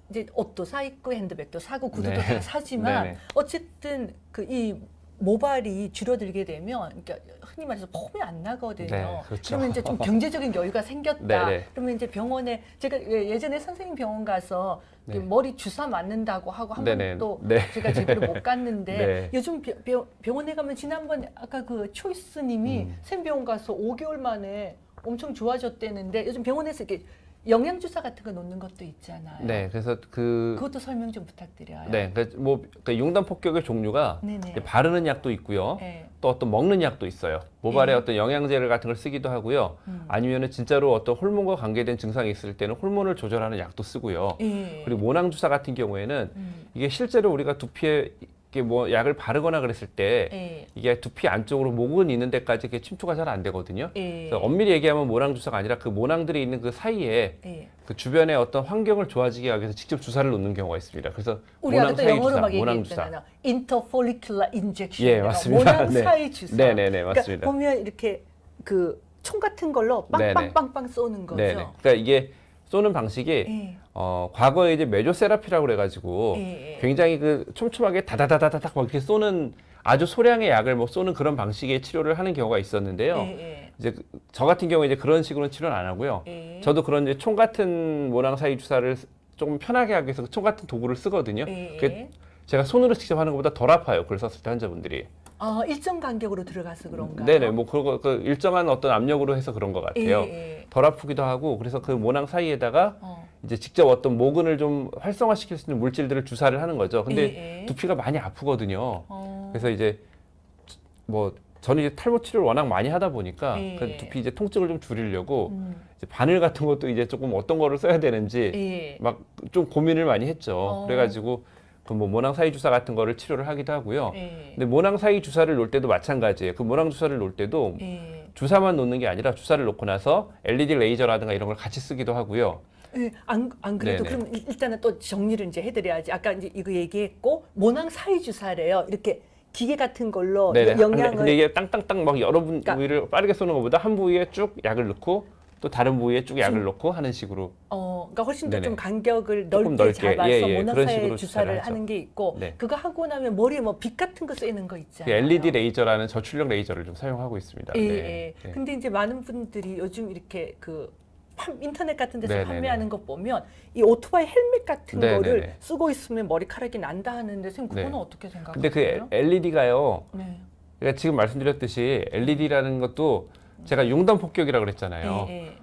이제 옷도 사 입고 핸드백도 사고 구두도 다 사지만 어쨌든 이 모발이 줄어들게 되면 그러니까 흔히 말해서 폼이 안 나거든요. 그러면 이제 좀 경제적인 여유가 생겼다. 그러면 이제 병원에 제가 예전에 선생님 병원 가서 머리 주사 맞는다고 하고 한 번도 제가 제대로 못 갔는데 요즘 병원에 가면 지난번에 아까 그 초이스님이 샘 병원 가서 5개월 만에 엄청 좋아졌대는데 요즘 병원에서 이렇게 영양 주사 같은 거 놓는 것도 있잖아요. 그래서 그것도 설명 좀 부탁드려요. 그러니까 융단 폭격의 종류가 바르는 약도 있고요. 또 어떤 먹는 약도 있어요. 모발에 예. 어떤 영양제 같은 걸 쓰기도 하고요. 아니면은 진짜로 어떤 호르몬과 관계된 증상이 있을 때는 호르몬을 조절하는 약도 쓰고요. 예. 그리고 모낭 주사 같은 경우에는 이게 실제로 우리가 두피에 이게 뭐 약을 바르거나 그랬을 때 예. 이게 두피 안쪽으로 모근 있는 데까지 이렇게 침투가 잘 안 되거든요. 예. 그래서 엄밀히 얘기하면 모낭 주사가 아니라 그 모낭들이 있는 그 사이에 예. 그 주변의 어떤 환경을 좋아지게 하기 위해서 직접 주사를 놓는 경우가 있습니다. 그래서 우리가 모낭 그때 사이 영어로 주사, 막 모낭 주사. 얘기했잖아요. 인터폴리큘러 인젝션. 예, 맞습니다. 모낭 네. 사이 주사. 네네네, 맞습니다. 그러니까 보면 이렇게 그 총 같은 걸로 네네. 빵빵빵빵 쏘는 거죠. 네네. 그러니까 이게 쏘는 방식이 예. 과거에 이제 메조세라피라고 그래가지고 예. 굉장히 그 촘촘하게 다다다다닥 막 이렇게 쏘는 아주 소량의 약을 뭐 쏘는 그런 방식의 치료를 하는 경우가 있었는데요. 예. 이제 저 같은 경우에 이제 그런 식으로는 치료는 안 하고요. 예. 저도 그런 이제 총 같은 모낭 사이 주사를 조금 편하게 하기 위해서 총 같은 도구를 쓰거든요. 예. 그게 제가 손으로 직접 하는 것보다 덜 아파요. 그걸 썼을 때 환자분들이. 일정 간격으로 들어가서 그런가요? 네네. 뭐 그거 그 일정한 어떤 압력으로 해서 그런 것 같아요. 예. 덜 아프기도 하고 그래서 그 모낭 사이에다가 어. 이제 직접 어떤 모근을 좀 활성화시킬 수 있는 물질들을 주사를 하는 거죠. 근데 예. 두피가 많이 아프거든요. 어. 그래서 이제 뭐 저는 이제 탈모 치료를 워낙 많이 하다 보니까 예. 그 두피 이제 통증을 좀 줄이려고 음. 이제 바늘 같은 것도 이제 조금 어떤 거를 써야 되는지 예. 막 좀 고민을 많이 했죠. 어. 그래가지고 그 뭐 모낭 사이 주사 같은 거를 치료를 하기도 하고요. 예. 근데 모낭 사이 주사를 놓을 때도 마찬가지예요. 그 모낭 주사를 놓을 때도 예. 주사만 놓는 게 아니라 주사를 놓고 나서 LED 레이저라든가 이런 걸 같이 쓰기도 하고요. 예, 안 그래도 네네. 그럼 일단은 또 정리를 이제 해드려야지. 아까 이제 이거 얘기했고 모낭 사이 주사래요. 이렇게 기계 같은 걸로 네네. 영양을 근데 이게 땅땅땅 막 여러 그러니까 부위를 빠르게 쏘는 것보다 한 부위에 쭉 약을 넣고 또 다른 부위에 쭉 약을 넣고 하는 식으로. 그러니까 훨씬 더 네네. 좀 간격을 조금 넓게 넓게, 잡아서 예, 예. 모낭 그런 사이 식으로 주사를 주사를 하는 게 있고 네. 그거 하고 나면 머리에 뭐 빛 같은 거 쏘이는 거 그 있잖아요. LED 레이저라는 저출력 레이저를 좀 사용하고 있습니다. 예, 네. 예. 네. 근데 이제 많은 분들이 요즘 이렇게 그 인터넷 같은 데서 네네네. 판매하는 거 보면 이 오토바이 헬멧 같은 네네네. 거를 쓰고 있으면 머리카락이 난다 하는데 선생님 그거는 네. 어떻게 생각하세요? 근데 그 LED가요. 네. 그러니까 지금 말씀드렸듯이 LED라는 것도 제가 융단 폭격이라고 그랬잖아요. 예, 예.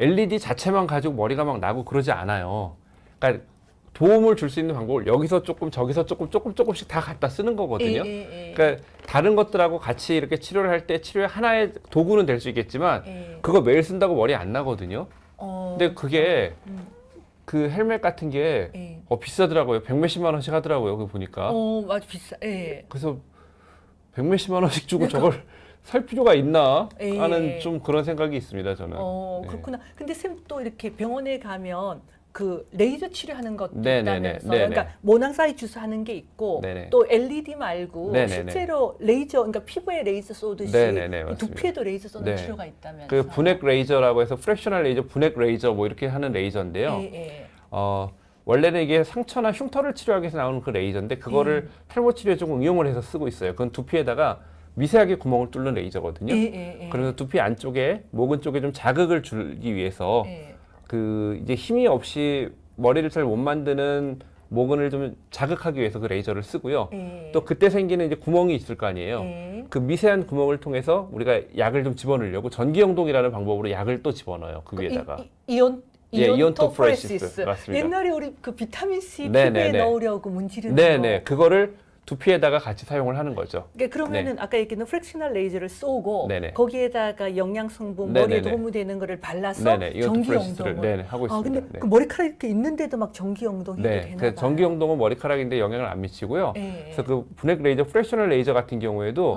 LED 자체만 가지고 머리가 막 나고 그러지 않아요. 그러니까 도움을 줄 수 있는 방법을 여기서 조금 저기서 조금씩 다 갖다 쓰는 거거든요. 예. 그러니까 다른 것들하고 같이 이렇게 치료를 할 때 치료의 하나의 도구는 될 수 있겠지만 예. 그거 매일 쓴다고 머리 안 나거든요. 근데 그게 음. 그 헬멧 같은 게 예. 비싸더라고요. 백몇십만 원씩 하더라고요. 그거 보니까. 맞아 비싸. 예. 그래서 백몇십만 원씩 주고 그러니까. 저걸 살 필요가 있나 예. 하는 좀 그런 생각이 있습니다. 저는. 네. 그렇구나. 근데 쌤 또 이렇게 병원에 가면 그 레이저 치료하는 것도 네네네. 있다면서 네네. 그러니까 모낭 사이 주사하는 게 있고 네네. 또 LED 말고 네네네. 실제로 레이저 그러니까 피부에 레이저 쏘듯이 네네네, 이 맞습니다. 두피에도 레이저 쏘는 네. 치료가 있다면서 그 분핵 레이저라고 해서 프랙셔널 레이저, 분핵 레이저 뭐 이렇게 하는 레이저인데요. 예. 원래는 이게 상처나 흉터를 치료하기 위해서 나오는 그 레이저인데 그거를 탈모 치료에 조금 응용을 해서 쓰고 있어요. 그건 두피에다가 미세하게 구멍을 뚫는 레이저거든요. 예. 그래서 두피 안쪽에 모근 쪽에 좀 자극을 주기 위해서 예. 그 이제 힘이 없이 머리를 잘 못 만드는 모근을 좀 자극하기 위해서 그 레이저를 쓰고요. 예. 또 그때 생기는 이제 구멍이 있을 거 아니에요. 예. 그 미세한 구멍을 통해서 우리가 약을 좀 집어넣으려고 전기영동이라는 방법으로 약을 또 집어넣어요. 그 위에다가. 이온토포레시스. 맞습니다. 옛날에 우리 그 비타민 C 네네네. 피부에 넣으려고 문지르는 네네. 거. 그거를 두피에다가 같이 사용을 하는 거죠. 그러니까 그러면은 아까 얘기했던 프랙셔널 레이저를 쏘고 네네. 거기에다가 영양 성분 머리에 네네네. 도움이 되는 거를 발라서 네네. 전기 이온토포레시스를 영동을. 하고 있습니다. 근데 그 머리카락 이렇게 있는데도 막 전기 영동 해도 되나 봐요. 그 전기영동은 머리카락인데 영향을 안 미치고요. 예. 그래서 그 분핵 레이저, 프랙셔널 레이저 같은 경우에도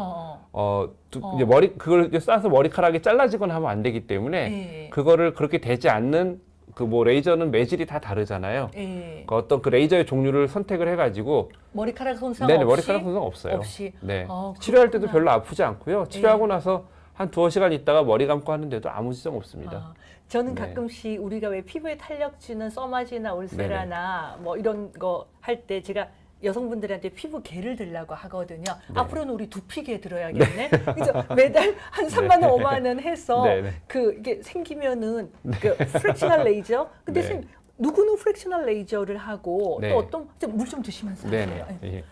어. 이제 그걸 이제 쏴서 머리카락이 잘라지거나 하면 안 되기 때문에 예. 그거를 그렇게 되지 않는 그 뭐 레이저는 매질이 다 다르잖아요. 예. 그 어떤 그 레이저의 종류를 선택을 해가지고 머리카락 손상 네네, 없이 머리카락 손상 없어요. 없이. 네. 아, 치료할 때도 그렇구나. 별로 아프지 않고요. 치료하고 나서 한 두어 시간 있다가 머리 감고 하는데도 아무 지장 없습니다. 저는 네. 가끔씩 우리가 왜 피부에 탄력 주는 써마지나 울세라나 뭐 이런 거 할 때 제가 여성분들한테 피부 개를 들라고 하거든요. 앞으로는 우리 두피개 들어야겠네. 그래서 매달 한 3만 원, 5만 원 해서 네네. 그 이게 생기면은 그 프랙셔널 레이저. 근데 네. 선생님 누구는 프랙셔널 레이저를 하고 네. 또 어떤 물 좀 드시면서 네네. 하세요. 예.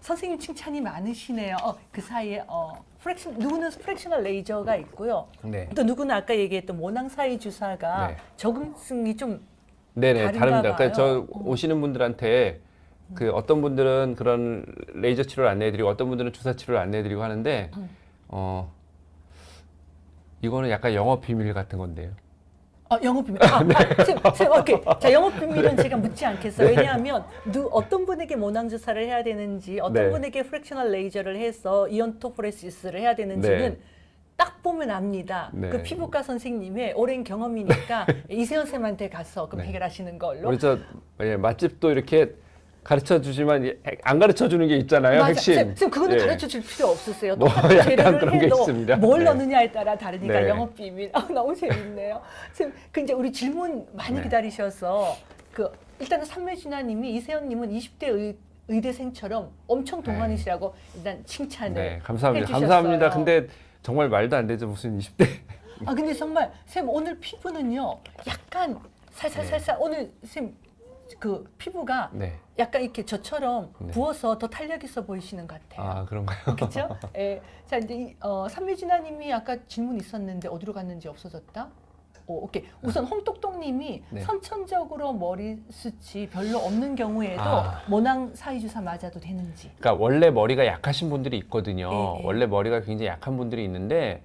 선생님 칭찬이 많으시네요. 그 사이에 누구는 프랙셔널 레이저가 있고요. 네. 또 누구는 아까 얘기했던 모낭 사이 주사가 네. 적응성이 좀 네네, 다른가 다릅니다. 봐요. 그러니까 저 오시는 분들한테 그 어떤 분들은 그런 레이저 치료를 안내해드리고 어떤 분들은 주사 치료를 안내해드리고 하는데 이거는 약간 영업 비밀 같은 건데요. 영업 비밀. 쌤, 오케이. 자, 영업 비밀은 제가 묻지 않겠어요. 왜냐하면 어떤 분에게 모낭 주사를 해야 되는지, 어떤 네. 분에게 프랙셔널 레이저를 해서 이온토포레시스를 해야 되는지는 네. 딱 보면 압니다. 네. 그 피부과 선생님의 오랜 경험이니까 이세현 쌤한테 가서 그럼 네. 해결하시는 걸로. 우리 맛집도 이렇게 가르쳐 주지만 안 가르쳐 주는 게 있잖아요. 맞아. 핵심. 쌤 그거는 예. 가르쳐 줄 필요 없으세요. 뭐 똑같은 약간 재료를 그런 게 해도 있습니다. 뭘 네. 넣느냐에 따라 다르니까 네. 영업 비밀. 너무 재밌네요. 쌤, 그 이제 우리 질문 많이 네. 기다리셔서 일단은 삼매진아님이 이세현님은 20대 의대생처럼 엄청 동안이시라고 일단 칭찬을 네, 감사합니다. 해주셨어요. 감사합니다. 근데 정말 말도 안 되죠. 무슨 20대. 근데 정말 쌤 오늘 피부는요 약간 살살 오늘 쌤 그 피부가 네. 약간 이렇게 저처럼 네. 부어서 더 탄력 있어 보이시는 것 같아요. 그런가요? 그렇죠? 예. 자 이제 삼미진아님이 아까 질문 있었는데 어디로 갔는지 없어졌다. 오케이. 우선 홍똑똑님이 네. 선천적으로 머리숱이 별로 없는 경우에도 아. 모낭 사이 주사 맞아도 되는지. 그러니까 원래 머리가 약하신 분들이 있거든요. 예, 예. 원래 머리가 굉장히 약한 분들이 있는데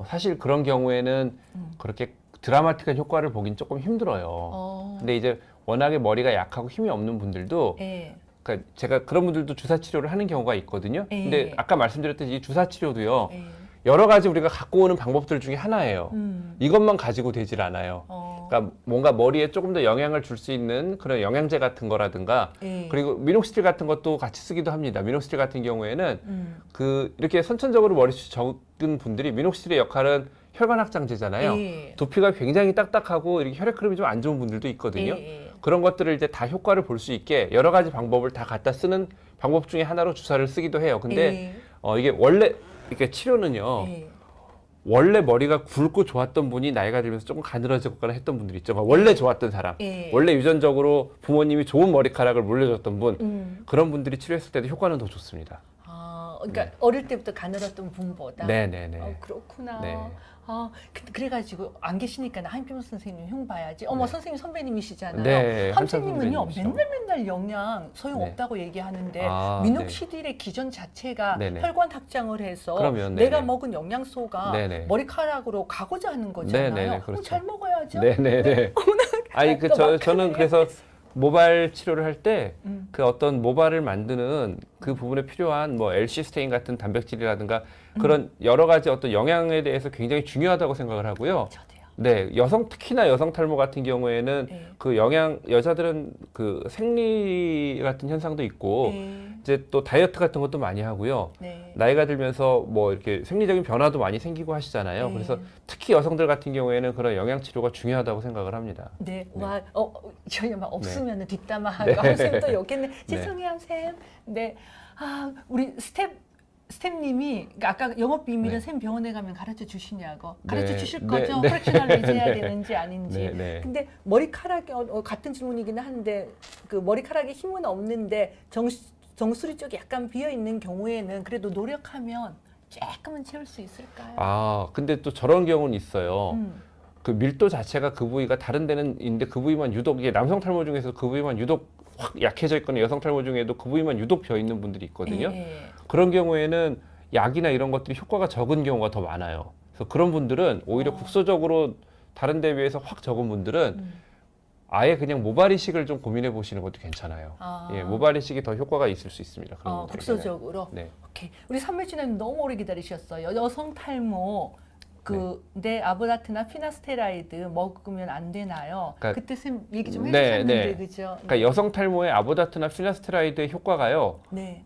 사실 그런 경우에는 그렇게 드라마틱한 효과를 보긴 조금 힘들어요. 근데 이제 워낙에 머리가 약하고 힘이 없는 분들도 예. 그러니까 제가 그런 분들도 주사 치료를 하는 경우가 있거든요. 예. 근데 아까 말씀드렸듯이 이 주사 치료도요. 예. 여러 가지 우리가 갖고 오는 방법들 중에 하나예요. 이것만 가지고 되질 않아요. 그러니까 뭔가 머리에 조금 더 영향을 줄 수 있는 그런 영양제 같은 거라든가 예. 그리고 미녹시딜 같은 것도 같이 쓰기도 합니다. 미녹시딜 같은 경우에는 이렇게 선천적으로 머리숱이 적은 분들이 미녹시딜의 역할은 혈관 확장제잖아요. 예. 두피가 굉장히 딱딱하고 이렇게 혈액 흐름이 좀 안 좋은 분들도 있거든요. 예. 그런 것들을 이제 다 효과를 볼 수 있게 여러 가지 방법을 다 갖다 쓰는 방법 중에 하나로 주사를 쓰기도 해요. 근데 이게 원래 이렇게 치료는요. 예. 원래 머리가 굵고 좋았던 분이 나이가 들면서 조금 가늘어지거나 했던 분들이 있죠. 원래 좋았던 사람, 예. 원래 유전적으로 부모님이 좋은 머리카락을 물려줬던 분, 그런 분들이 치료했을 때도 효과는 더 좋습니다. 그러니까 어릴 때부터 가늘었던 분보다. 네네네. 그렇구나. 네. 그래가지고 안 계시니까 한필모 선생님 흉 봐야지. 네. 선생님 선배님이시잖아요. 네, 한참 선생님은요 선배님이시죠. 맨날 영양 소용없다고 얘기하는데 아, 미녹시딜의 기전 자체가 네네. 혈관 확장을 해서 그러면, 내가 네네. 먹은 영양소가 네네. 머리카락으로 가고자 하는 거잖아요. 네네, 그렇죠. 잘 먹어야죠. 네네네. 아니 저는 그래서 모발 치료를 할 때 그 어떤 모발을 만드는 그 부분에 필요한 뭐 LC스테인 같은 단백질이라든가 그런 여러 가지 어떤 영양에 대해서 굉장히 중요하다고 생각을 하고요. 저도요. 네, 특히나 여성 탈모 같은 경우에는 네. 그 여자들은 그 생리 같은 현상도 있고 네. 이제 또 다이어트 같은 것도 많이 하고요. 네. 나이가 들면서 뭐 이렇게 생리적인 변화도 많이 생기고 하시잖아요. 네. 그래서 특히 여성들 같은 경우에는 그런 영양 치료가 중요하다고 생각을 합니다. 네, 네. 와, 저희 막 없으면 뒷담화하고 네. 쌤또 욕했네. 죄송해요, 쌤. 네, 우리 스텝님이 아까 영업 비밀은 네. 쌤 병원에 가면 가르쳐 주시냐고 가르쳐 네. 주실 네. 거죠? 네. 프랙셔널 레이저 해야 네. 되는지 아닌지. 네, 네. 근데 머리카락이 같은 질문이긴 한데 그 머리카락에 힘은 없는데 정수리 쪽이 약간 비어 있는 경우에는 그래도 노력하면 조금은 채울 수 있을까요? 근데 또 저런 경우는 있어요. 음. 그 밀도 자체가 그 부위가 다른 데는 있는데 그 부위만 유독 이게 남성 탈모 중에서 그 부위만 유독 확 약해져 있거나 여성 탈모 중에도 그 부위만 유독 비어 있는 분들이 있거든요. 예. 그런 경우에는 약이나 이런 것들이 효과가 적은 경우가 더 많아요. 그래서 그런 분들은 오히려 국소적으로 다른 데에 비해서 확 적은 분들은 아예 그냥 모발 이식을 좀 고민해 보시는 것도 괜찮아요. 예, 모발 이식이 더 효과가 있을 수 있습니다. 그런 분들에게는. 국소적으로. 네. 오케이. 우리 삼매진아님 너무 오래 기다리셨어요. 여성 탈모 내 아보다트나 피나스테라이드 먹으면 안 되나요? 그러니까, 그때 쌤 얘기 좀 네, 해주셨는데 네. 그죠? 그러니까 여성 탈모의 아보다트나 피나스테라이드의 효과가요. 네.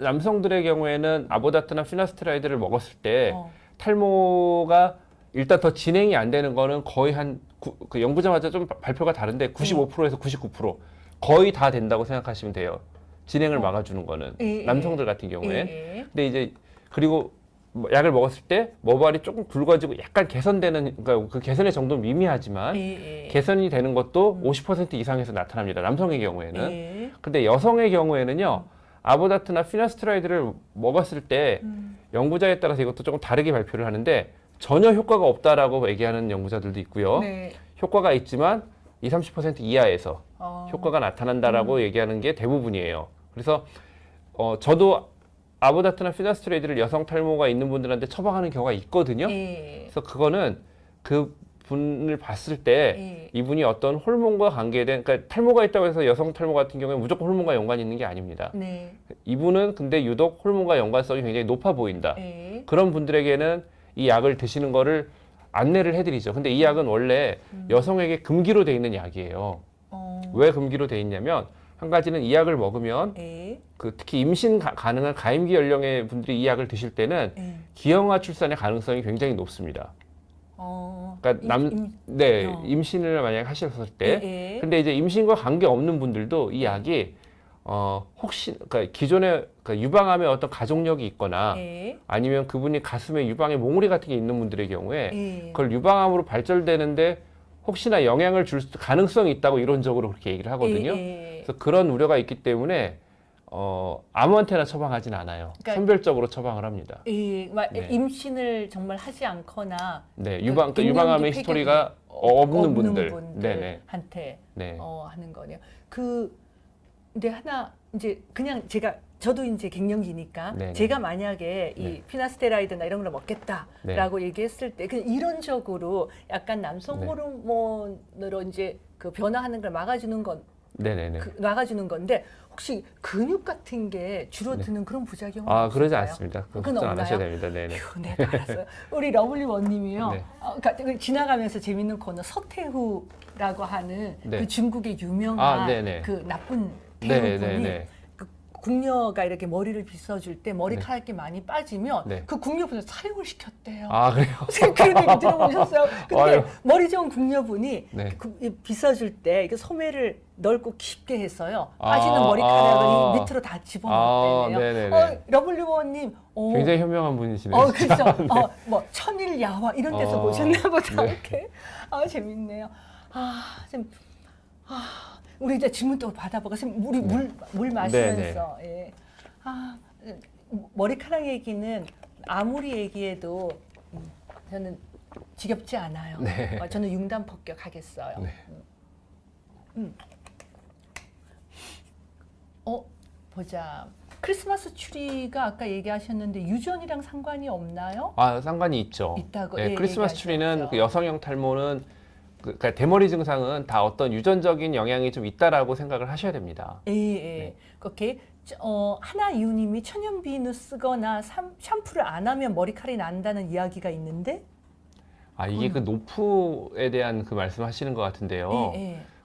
남성들의 경우에는 아보다트나 피나스테라이드를 먹었을 때 어. 탈모가 일단 더 진행이 안 되는 거는 거의 그 연구자마다 좀 발표가 다른데 95%에서 99% 거의 다 된다고 생각하시면 돼요. 진행을 막아주는 거는 남성들 같은 경우에. 근데 이제 그리고 약을 먹었을 때 모발이 조금 굵어지고 약간 개선되는 그러니까 그 개선의 정도는 미미하지만 개선이 되는 것도 50% 이상에서 나타납니다. 남성의 경우에는. 근데 여성의 경우에는요. 아보다트나 피나스테라이드를 먹었을 때 연구자에 따라서 이것도 조금 다르게 발표를 하는데 전혀 효과가 없다라고 얘기하는 연구자들도 있고요. 네. 효과가 있지만 20-30% 이하에서 효과가 나타난다라고 얘기하는 게 대부분이에요. 그래서 저도 아보다트나 피나스트레이드를 여성 탈모가 있는 분들한테 처방하는 경우가 있거든요. 그래서 그거는 그 분을 봤을 때 이분이 어떤 호르몬과 관계된, 그러니까 탈모가 있다고 해서 여성 탈모 같은 경우에 무조건 호르몬과 연관이 있는 게 아닙니다. 이분은 근데 유독 호르몬과 연관성이 굉장히 높아 보인다. 그런 분들에게는 이 약을 드시는 거를 안내를 해드리죠. 근데 이 약은 원래 여성에게 금기로 돼 있는 약이에요. 왜 금기로 돼 있냐면 한 가지는 이 약을 먹으면 그 특히 임신 가능한 가임기 연령의 분들이 이 약을 드실 때는 기형아 출산의 가능성이 굉장히 높습니다. 그러니까 임신을 만약 하셨을 때, 근데 이제 임신과 관계 없는 분들도 이 약이 혹시 그러니까 기존에 그러니까 유방암에 어떤 가족력이 있거나 아니면 그분이 가슴에 유방에 몽우리 같은 게 있는 분들의 경우에 그걸 유방암으로 발전되는데 혹시나 영향을 줄 가능성이 있다고 이론적으로 그렇게 얘기를 하거든요. 그래서 그런 우려가 있기 때문에 아무한테나 처방하진 않아요. 그러니까 선별적으로 처방을 합니다. 임신을 정말 하지 않거나 유방암의 히스토리가 없는 분들한테 하는 거네요. 근데 하나 이제 그냥 저도 이제 갱년기니까 제가 만약에 이 피나스테라이드나 이런 걸 먹겠다라고 얘기했을 때 그냥 이론적으로 약간 남성 호르몬으로 이제 그 변화하는 걸 막아주는 막아주는 건데 혹시 근육 같은 게 줄어드는 그런 부작용은 없을까요? 그러지 않습니다. 걱정 안 하셔야 됩니다. 네, 알았어요. 우리 러블리 원님이요. 그러니까 지나가면서 재밌는 코너 서태후라고 하는 그 중국의 유명한 그 나쁜 태후분이 그 궁녀가 이렇게 머리를 빗어줄 때 머리카락이 많이 빠지면 그 궁녀분을 사형을 시켰대요. 그래요? 그런 얘기 들어보셨어요? 근데 머리 좋은 궁녀분이 빗어줄 때 이게 소매를 넓고 깊게 해서요. 빠지는 머리카락을 밑으로 다 집어넣었대요. 러블리원님, 굉장히 현명한 분이시네요. 그렇죠. 뭐 천일야화 이런 데서 보셨나 보다. 이렇게. 재밌네요. 우리 이제 질문 또 받아보고 우리 물 마시면서 머리카락 얘기는 아무리 얘기해도 저는 지겹지 않아요. 저는 융단폭격하겠어요. 보자. 크리스마스 추리가 아까 얘기하셨는데 유전이랑 상관이 없나요? 상관이 있죠. 있다고. 크리스마스 추리는 그 여성형 탈모는 그러니까 대머리 증상은 다 어떤 유전적인 영향이 좀 있다라고 생각을 하셔야 됩니다. 그렇게 하나 이유님이 천연 비누 쓰거나 샴푸를 안 하면 머리카락이 난다는 이야기가 있는데 이게 그 노프에 대한 그 말씀하시는 것 같은데요.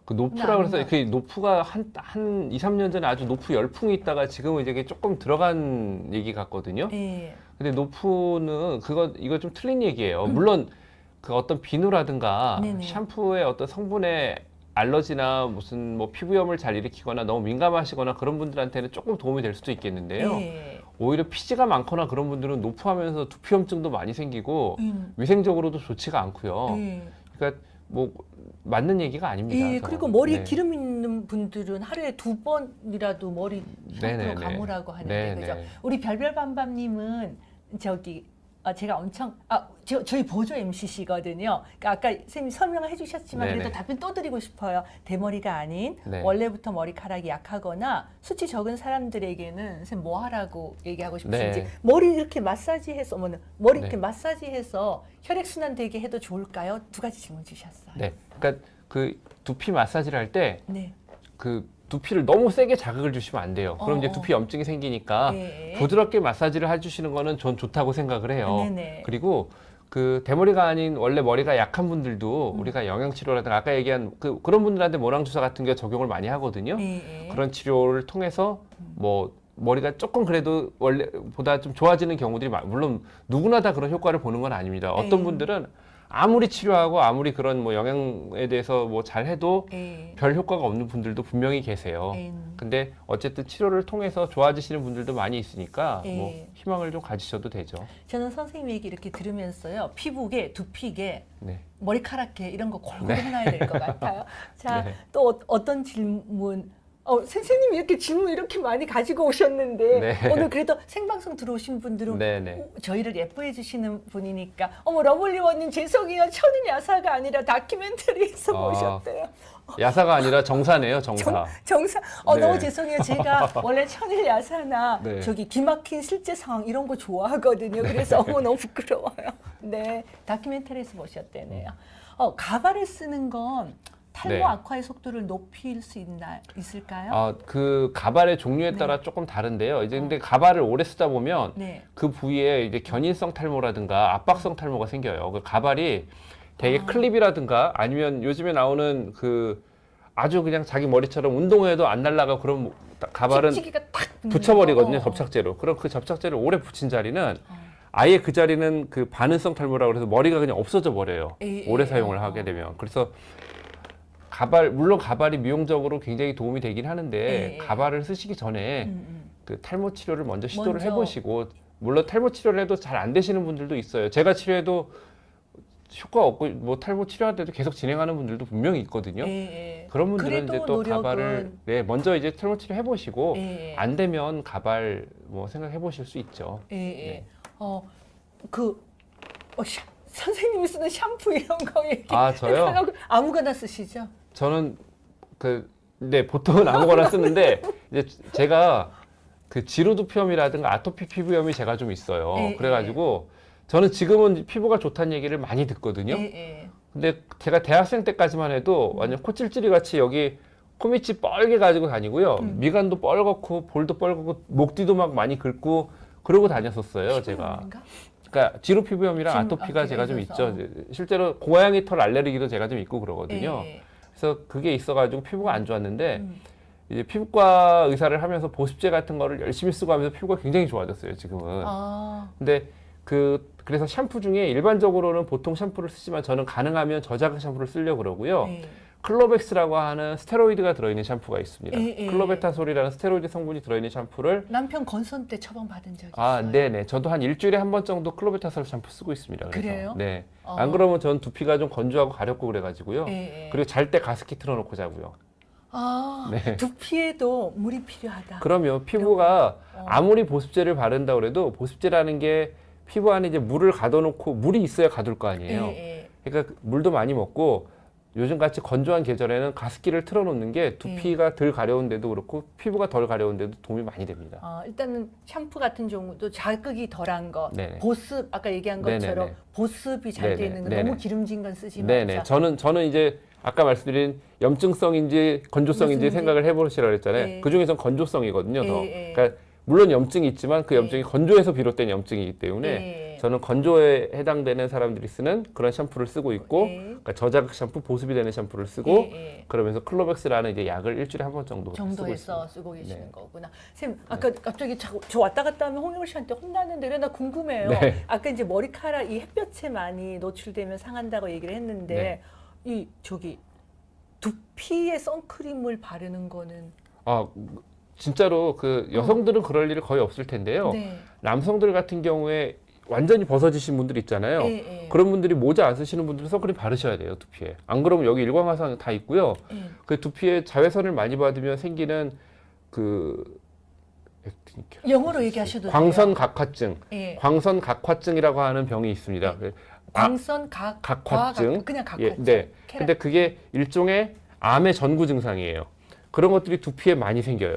그 노프라 그래서 그 노프가 한 2, 3년 전에 아주 노프 열풍이 있다가 지금은 이제 조금 들어간 얘기 같거든요. 근데 노프는 이거 좀 틀린 얘기예요. 물론 그 어떤 비누라든가 샴푸의 어떤 성분에 알러지나 무슨 뭐 피부염을 잘 일으키거나 너무 민감하시거나 그런 분들한테는 조금 도움이 될 수도 있겠는데요. 오히려 피지가 많거나 그런 분들은 노프하면서 두피염증도 많이 생기고 위생적으로도 좋지가 않고요. 그러니까 뭐 맞는 얘기가 아닙니다. 그리고 머리에 기름 있는 분들은 하루에 2번이라도 머리 샴푸로 감으라고 하는데 그죠? 우리 별별밤밤님은 제가 엄청 저희 보조 MC시거든요. 그러니까 아까 선생님이 설명해 주셨지만 그래도 답변 또 드리고 싶어요. 대머리가 아닌 원래부터 머리카락이 약하거나 수치 적은 사람들에게는 선생님 뭐 하라고 얘기하고 싶으신지 머리 이렇게 마사지해서 머리 이렇게 마사지해서 혈액순환 되게 해도 좋을까요? 2가지 질문 주셨어요. 그러니까 그 두피 마사지를 할 때 그 두피를 너무 세게 자극을 주시면 안 돼요. 그럼 이제 두피 염증이 생기니까 부드럽게 마사지를 해주시는 거는 전 좋다고 생각을 해요. 그리고 그 대머리가 아닌 원래 머리가 약한 분들도 우리가 영양치료라든가 아까 얘기한 그런 분들한테 모낭주사 같은 게 적용을 많이 하거든요. 그런 치료를 통해서 뭐 머리가 조금 그래도 원래보다 좀 좋아지는 경우들이 물론 누구나 다 그런 효과를 보는 건 아닙니다. 어떤 분들은 아무리 치료하고 아무리 그런 뭐 영양에 대해서 뭐 잘해도 별 효과가 없는 분들도 분명히 계세요. 근데 어쨌든 치료를 통해서 좋아지시는 분들도 많이 있으니까 뭐 희망을 좀 가지셔도 되죠. 저는 선생님 얘기 이렇게 들으면서요. 피부계, 두피계, 머리카락계 이런 거 골고루 해놔야 될 것 같아요. 자, 또 어떤 질문 선생님이 이렇게 질문 이렇게 많이 가지고 오셨는데 네. 오늘 그래도 생방송 들어오신 분들은 네네. 저희를 예뻐해 주시는 분이니까 어머 러블리원님 죄송해요. 천일 야사가 아니라 다큐멘터리에서 아. 오셨대요. 야사가 아니라 정사네요, 정사. 정사 네. 너무 죄송해요. 제가 원래 천일 야사나 네. 저기 기막힌 실제 상황 이런 거 좋아하거든요. 그래서 너무 부끄러워요. 네, 다큐멘터리에서 보셨대네요. 가발을 쓰는 건 탈모 네. 악화의 속도를 높일 수 있을까요? 그 가발의 종류에 따라 조금 다른데요. 이제 근데 가발을 오래 쓰다 보면 네. 그 부위에 이제 견인성 탈모라든가 압박성 탈모가 생겨요. 그 가발이 되게 클립이라든가 아니면 요즘에 나오는 그 아주 그냥 자기 머리처럼 운동해도 안 날아가 그런 가발은 찍찍이가 탁 붙는 붙여버리거든요, 거. 접착제로. 그럼 그 접착제를 오래 붙인 자리는 아예 그 자리는 그 반응성 탈모라고 해서 머리가 그냥 없어져 버려요. 오래 사용을 하게 되면. 그래서 물론 가발이 미용적으로 굉장히 도움이 되긴 하는데 가발을 쓰시기 전에 그 탈모 치료를 먼저 시도를 해보시고, 물론 탈모 치료를 해도 잘 안 되시는 분들도 있어요. 제가 치료해도 효과 없고 뭐 탈모 치료할 때도 계속 진행하는 분들도 분명히 있거든요. 그런 분들은 이제 또 노력은... 가발을 먼저 이제 탈모 치료 해보시고 안 되면 가발 뭐 생각해 보실 수 있죠. 네. 선생님이 쓰는 샴푸 이런 거 얘기. 저요? 아무거나 쓰시죠? 저는 보통은 아무거나 쓰는데 이제 제가 그 지루두피염이라든가 아토피 피부염이 제가 좀 있어요. 그래가지고 저는 지금은 피부가 좋다는 얘기를 많이 듣거든요. 근데 제가 대학생 때까지만 해도 완전 코찔찔이 같이 여기 코밑이 뻘게 가지고 다니고요. 미간도 뻘겋고 볼도 뻘겋고 목 뒤도 막 많이 긁고 그러고 다녔었어요, 제가. 그러니까 지루 피부염이랑 아토피가 제가 좀 있죠. 실제로 고양이 털 알레르기도 제가 좀 있고 그러거든요. 그래서 그게 있어가지고 피부가 안 좋았는데 이제 피부과 의사를 하면서 보습제 같은 거를 열심히 쓰고 하면서 피부가 굉장히 좋아졌어요, 지금은. 근데 그래서 샴푸 중에 일반적으로는 보통 샴푸를 쓰지만 저는 가능하면 저자극 샴푸를 쓰려고 그러고요. 클로벡스라고 하는 스테로이드가 들어있는 샴푸가 있습니다. 클로베타솔이라는 스테로이드 성분이 들어있는 샴푸를 남편 건선 때 처방받은 적이 있어요. 네네. 저도 한 일주일에 한 번 정도 클로베타솔 샴푸 쓰고 있습니다. 그래서. 그래요? 네. 안 그러면 전 두피가 좀 건조하고 가렵고 그래가지고요. 그리고 잘 때 가습기 틀어놓고 자고요. 네. 두피에도 물이 필요하다. 그러면 피부가 아무리 보습제를 바른다 그래도 보습제라는 게 피부 안에 이제 물을 가둬놓고 물이 있어야 가둘 거 아니에요. 그러니까 물도 많이 먹고 요즘 같이 건조한 계절에는 가습기를 틀어놓는 게 두피가 덜 가려운데도 그렇고 피부가 덜 가려운데도 도움이 많이 됩니다. 일단은 샴푸 같은 경우도 자극이 덜한 거, 네네. 보습 아까 얘기한 것처럼 네네네. 보습이 잘 돼 있는 거, 네네. 너무 기름진 건 쓰지 네네. 말자. 저는 이제 아까 말씀드린 염증성인지 건조성인지 생각을 해보시라 그랬잖아요. 그 중에선 건조성이거든요. 더. 그러니까 물론 염증이 있지만 그 염증이 건조해서 비롯된 염증이기 때문에 저는 건조에 해당되는 사람들이 쓰는 그런 샴푸를 쓰고 있고, 그러니까 저자극 샴푸, 보습이 되는 샴푸를 쓰고, 그러면서 클로벡스라는 이제 약을 일주일에 한 번 정도 정도에서 쓰고 계시는 거구나. 선생님, 아까 갑자기 저 왔다 갔다 하면 홍영걸 씨한테 혼나는데 그래 나 궁금해요. 아까 이제 머리카락 이 햇볕에 많이 노출되면 상한다고 얘기를 했는데 이 두피에 선크림을 바르는 거는 진짜로 그 여성들은 그럴 일이 거의 없을 텐데요. 남성들 같은 경우에 완전히 벗어지신 분들 있잖아요. 그런 분들이 모자 안 쓰시는 분들은 선크림 바르셔야 돼요, 두피에. 안 그러면 여기 일광화상 다 있고요. 그 두피에 자외선을 많이 받으면 생기는 영어로 얘기하셔도 광선 돼요. 각화증, 광선 각화증이라고 하는 병이 있습니다. 광선 각화증, 그냥 각화증. 네. 근데 그게 일종의 암의 전구 증상이에요. 그런 것들이 두피에 많이 생겨요.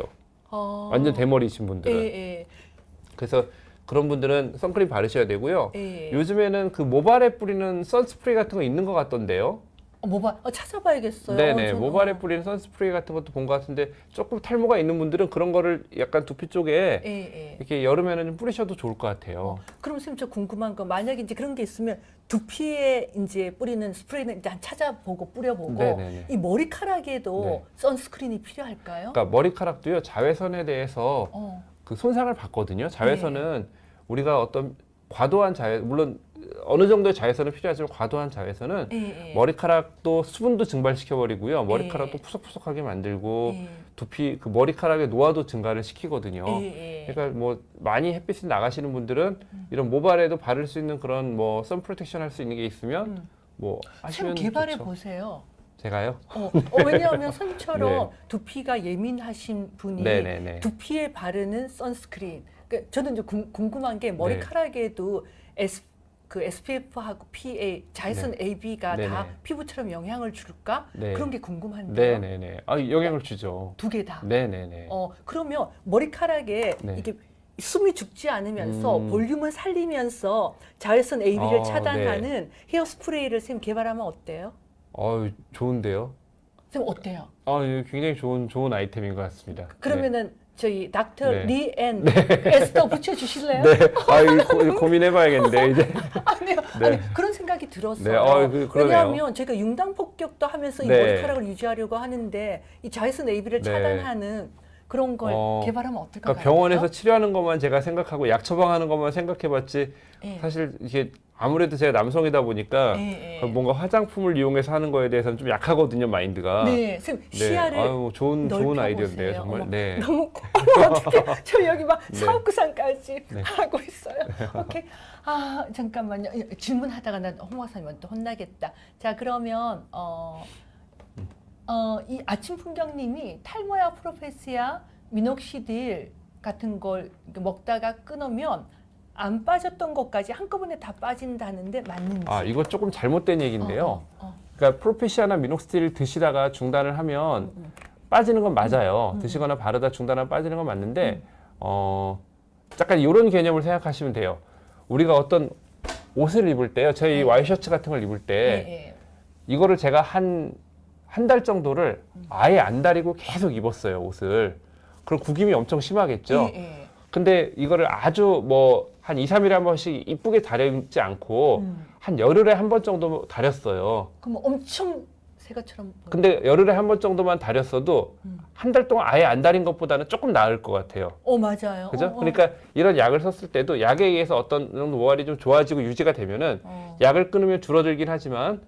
완전 대머리이신 분들은. 그래서 그런 분들은 선크림 바르셔야 되고요. 요즘에는 그 모발에 뿌리는 선스프레이 같은 거 있는 것 같던데요. 찾아봐야겠어요. 네네. 모발에 뿌리는 선스프레이 같은 것도 본 것 같은데 조금 탈모가 있는 분들은 그런 거를 약간 두피 쪽에 이렇게 여름에는 좀 뿌리셔도 좋을 것 같아요. 그럼 선생님 저 궁금한 거 만약에 이제 그런 게 있으면 두피에 이제 뿌리는 스프레이는 일단 찾아보고 뿌려보고 네네네. 이 머리카락에도 선스크린이 필요할까요? 그러니까 머리카락도요 자외선에 대해서 그 손상을 받거든요. 자외선은 우리가 어떤 과도한 물론 어느 정도의 자외선은 필요하지만 과도한 자외선은 머리카락도 수분도 증발시켜버리고요. 머리카락도 푸석푸석하게 만들고 두피 그 머리카락의 노화도 증가를 시키거든요. 그러니까 뭐 많이 햇빛에 나가시는 분들은 이런 모발에도 바를 수 있는 그런 뭐 선 프로텍션 할 수 있는 게 있으면 뭐 하시면 개발해 좋죠. 보세요. 제가요? 왜냐하면 선처럼 네. 두피가 예민하신 분이 네네네. 두피에 바르는 선스크린. 그러니까 저는 이제 궁금한 게 머리카락에도 그 SPF하고 PA, 자외선 AB가 네네. 다 피부처럼 영향을 줄까? 네. 그런 게 궁금한데요. 네네네. 아, 영향을 주죠. 두 개 다. 네네네. 그러면 머리카락에 네. 이게 숨이 죽지 않으면서 음. 볼륨을 살리면서 자외선 AB를 네. 차단하는 헤어 스프레이를 쌤 개발하면 어때요? 좋은데요? 쌤 어때요? 이거 굉장히 좋은 아이템인 것 같습니다. 그러면은 저희 닥터 네. 리앤 에스더 붙여주실래요? 네. 이거 고민해봐야겠는데 이제. 아니요. 네. 아니, 그런 생각이 들었어요. 그러네요. 왜냐하면 저희가 융당 폭격도 하면서 이 네. 머리카락을 유지하려고 하는데 이 자외선 AB를 네. 차단하는 그런 걸 개발하면 어떨 것 그러니까 같아요? 병원에서 치료하는 것만 제가 생각하고 약 처방하는 것만 생각해봤지 예. 사실 이게 아무래도 제가 남성이다 보니까 예. 뭔가 화장품을 이용해서 하는 거에 대해서는 좀 약하거든요, 마인드가. 네, 쌤 시야를 좋은 넓혀보세요. 아이디어인데요, 정말. 어머, 네. 너무 어떻게 저 여기 막 네. 사업구상까지 네. 하고 있어요. 오케이. 잠깐만요. 질문하다가 난 홍 박사님한테 또 혼나겠다. 자, 그러면 이 아침 풍경님이 탈모야, 프로페시아, 미녹시딜 같은 걸 먹다가 끊으면 안 빠졌던 것까지 한꺼번에 다 빠진다는데 맞는지? 이거 조금 잘못된 얘기인데요. 그러니까 프로페시아나 미녹시딜 드시다가 중단을 하면 빠지는 건 맞아요. 드시거나 바르다 중단하면 빠지는 건 맞는데 약간 이런 개념을 생각하시면 돼요. 우리가 어떤 옷을 입을 때요. 저희 와이셔츠 같은 걸 입을 때 이거를 제가 한 달 정도를 아예 안 다리고 계속 입었어요, 옷을. 그럼 구김이 엄청 심하겠죠. 근데 이거를 아주 한 2, 3일에 한 번씩 이쁘게 다리지 않고 한 열흘에 한 번 정도 다렸어요. 그럼 엄청 새것처럼. 근데 열흘에 한 번 정도만 다렸어도 한 달 동안 아예 안 다린 것보다는 조금 나을 것 같아요. 맞아요. 그죠? 그러니까 이런 약을 썼을 때도 약에 의해서 어떤 정도 모발이 좀 좋아지고 유지가 되면은 약을 끊으면 줄어들긴 하지만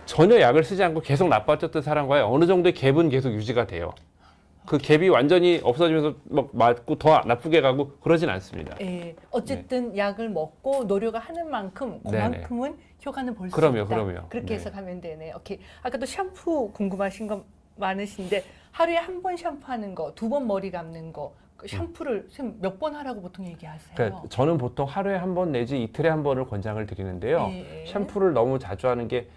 전혀 약을 쓰지 않고 계속 나빠졌던 사람과의 어느 정도의 갭은 계속 유지가 돼요. 그 갭이 완전히 없어지면서 막 맞고 더 나쁘게 가고 그러진 않습니다. 어쨌든 약을 먹고 노력을 하는 만큼 그만큼은 효과는 볼 수 있다. 그럼요. 그렇게 해석하면 되네. 오케이. 아까 또 샴푸 궁금하신 거 많으신데 하루에 한 번 샴푸하는 거, 2번 머리 감는 거, 그 샴푸를 몇 번 하라고 보통 얘기하세요? 그러니까 저는 보통 하루에 한 번 내지 이틀에 한 번을 권장을 드리는데요. 샴푸를 너무 자주 하는 게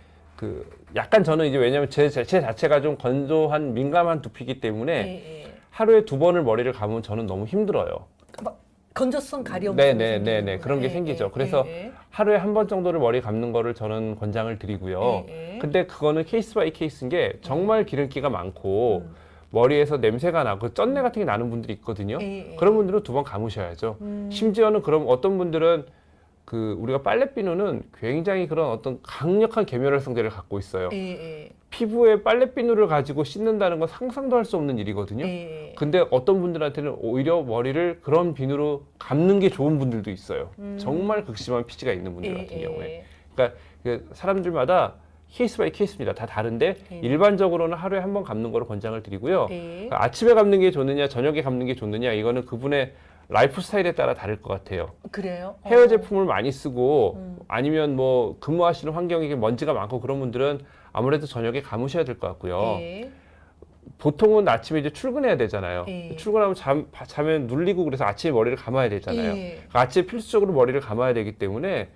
약간 저는 이제 왜냐면 제 자체가 좀 건조한 민감한 두피이기 때문에 하루에 2번을 머리를 감으면 저는 너무 힘들어요. 막 건조성 가려움. 네네네네 그런 게 생기죠. 그래서 하루에 한 번 정도를 머리 감는 거를 저는 권장을 드리고요. 근데 그거는 케이스 바이 케이스인 게 정말 기름기가 많고 머리에서 냄새가 나고 쩐내 같은 게 나는 분들이 있거든요. 그런 분들은 2번 감으셔야죠. 심지어는 그럼 어떤 분들은 우리가 빨래비누는 굉장히 그런 어떤 강력한 계면활 성질을 갖고 있어요. 피부에 빨래비누를 가지고 씻는다는 건 상상도 할 수 없는 일이거든요. 근데 어떤 분들한테는 오히려 머리를 그런 비누로 감는 게 좋은 분들도 있어요. 정말 극심한 피지가 있는 분들 같은 경우에. 그러니까 사람들마다 케이스 바이 케이스입니다. 다 다른데 일반적으로는 하루에 한 번 감는 거를 권장을 드리고요. 그러니까 아침에 감는 게 좋느냐 저녁에 감는 게 좋느냐 이거는 그분의 라이프 스타일에 따라 다를 것 같아요. 그래요? 헤어 제품을 많이 쓰고 아니면 근무하시는 환경이 먼지가 많고 그런 분들은 아무래도 저녁에 감으셔야 될 것 같고요. 보통은 아침에 이제 출근해야 되잖아요. 출근하면 자면 눌리고 그래서 아침에 머리를 감아야 되잖아요. 그러니까 아침에 필수적으로 머리를 감아야 되기 때문에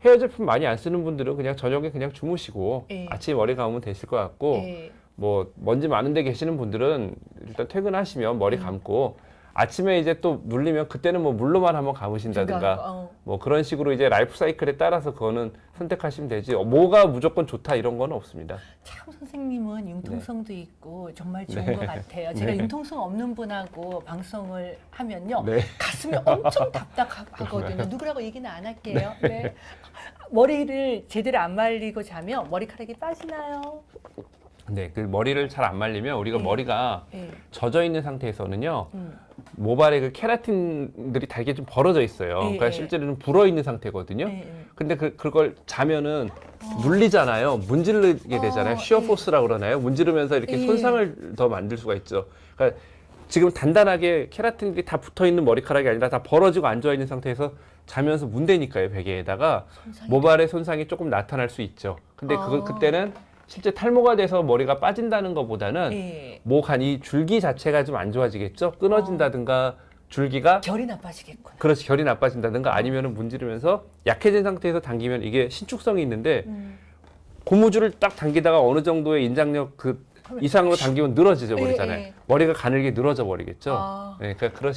헤어 제품 많이 안 쓰는 분들은 그냥 저녁에 그냥 주무시고 아침에 머리 감으면 되실 것 같고 먼지 많은 데 계시는 분들은 일단 퇴근하시면 머리 감고 아침에 이제 또 눌리면 그때는 물로만 한번 감으신다든가 그런 식으로 이제 라이프 사이클에 따라서 그거는 선택하시면 되지 뭐가 무조건 좋다 이런 건 없습니다. 참 선생님은 융통성도 있고 정말 좋은 것 같아요. 제가 융통성 없는 분하고 방송을 하면요 가슴이 엄청 답답하거든요. 누구라고 얘기는 안 할게요. 머리를 제대로 안 말리고 자면 머리카락이 빠지나요? 네, 머리를 잘 안 말리면 우리가 머리가 젖어 있는 상태에서는요 모발의 케라틴들이 다 이게 좀 벌어져 있어요. 그러니까 실제로는 불어 있는 상태거든요. 근데 그걸 자면은 눌리잖아요. 문지르게 되잖아요. 쉬어 포스라고 그러나요? 문지르면서 이렇게 손상을 더 만들 수가 있죠. 그러니까 지금 단단하게 케라틴들이 다 붙어 있는 머리카락이 아니라 다 벌어지고 안 좋아 있는 상태에서 자면서 문대니까요, 베개에다가 모발의 손상이 조금 나타날 수 있죠. 근데 그때는 실제 탈모가 돼서 머리가 빠진다는 것보다는 예. 목 한 이 줄기 자체가 좀 안 좋아지겠죠. 끊어진다든가 줄기가 결이 나빠지겠구나. 그렇지 결이 나빠진다든가 아니면은 문지르면서 약해진 상태에서 당기면 이게 신축성이 있는데 고무줄을 딱 당기다가 어느 정도의 인장력 그 이상으로 당기면 늘어지죠 버리잖아요. 예. 머리가 가늘게 늘어져 버리겠죠. 아. 네, 그러니까 그런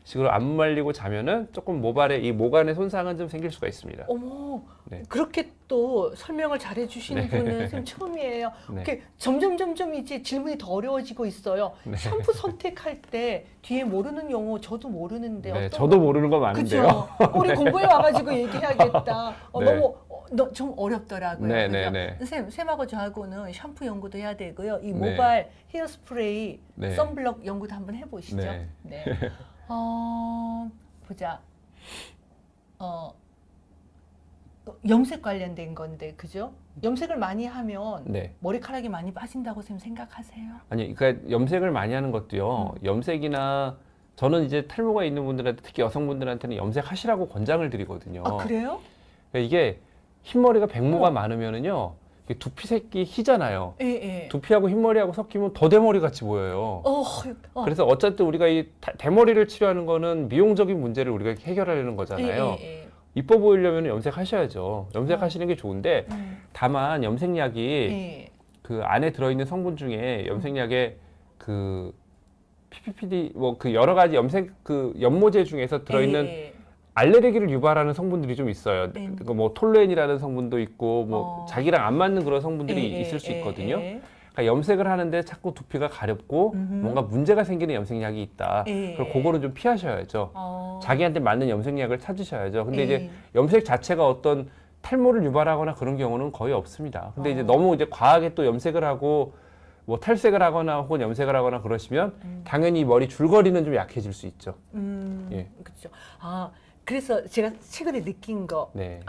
식으로 안 말리고 자면은 조금 모발에 이 모간의 손상은 좀 생길 수가 있습니다. 어머, 네. 그렇게 또 설명을 잘해주시는 분은 선생님 처음이에요. 네. 이렇게 점점 이제 질문이 더 어려워지고 있어요. 네. 샴푸 선택할 때 뒤에 모르는 용어 저도 모르는데 네, 어떤 저도 모르는 거 많은데요. 그죠? 우리 공부해 와가지고 얘기해야겠다. 네. 너무 좀 어렵더라고요. 네, 그죠? 네, 네. 선생님, 쌤하고 저하고는 샴푸 연구도 해야 되고요. 이 네. 모발 헤어스프레이, 네. 선블럭 연구도 한번 해보시죠. 네. 네. 보자. 염색 관련된 건데, 그죠? 염색을 많이 하면 네. 머리카락이 많이 빠진다고 쌤 생각하세요? 아니, 그러니까 염색을 많이 하는 것도요. 염색이나 저는 이제 탈모가 있는 분들한테 특히 여성분들한테는 염색하시라고 권장을 드리거든요. 아, 그래요? 그러니까 이게 흰머리가 백모가 많으면은요. 이게 두피색이 희잖아요. 예, 예. 두피하고 흰머리하고 섞이면 더 대머리 같이 보여요. 그래서 어쨌든 우리가 이 대머리를 치료하는 거는 미용적인 문제를 우리가 해결하려는 거잖아요. 예. 이뻐 보이려면 염색하셔야죠. 염색하시는 게 좋은데 다만 염색약이 예. 그 안에 들어있는 성분 중에 염색약에 그 PPPD 뭐 그 여러 가지 염색 그 연모제 중에서 들어있는 예. 알레르기를 유발하는 성분들이 좀 있어요. 네. 그 뭐 톨루엔이라는 성분도 있고 뭐 자기랑 안 맞는 그런 성분들이 예, 있을 수 예, 있거든요. 예. 그러니까 염색을 하는데 자꾸 두피가 가렵고 뭔가 문제가 생기는 염색약이 있다. 예. 그럼 그거는 좀 피하셔야죠. 자기한테 맞는 염색약을 찾으셔야죠. 근데 예. 이제 염색 자체가 어떤 탈모를 유발하거나 그런 경우는 거의 없습니다. 근데 이제 어. 너무 이제 과하게 또 염색을 하고 뭐 탈색을 하거나 혹은 염색을 하거나 그러시면 당연히 머리 줄거리는 좀 약해질 수 있죠. 예. 그렇죠. 그래서 제가 최근에 느낀 거. 네.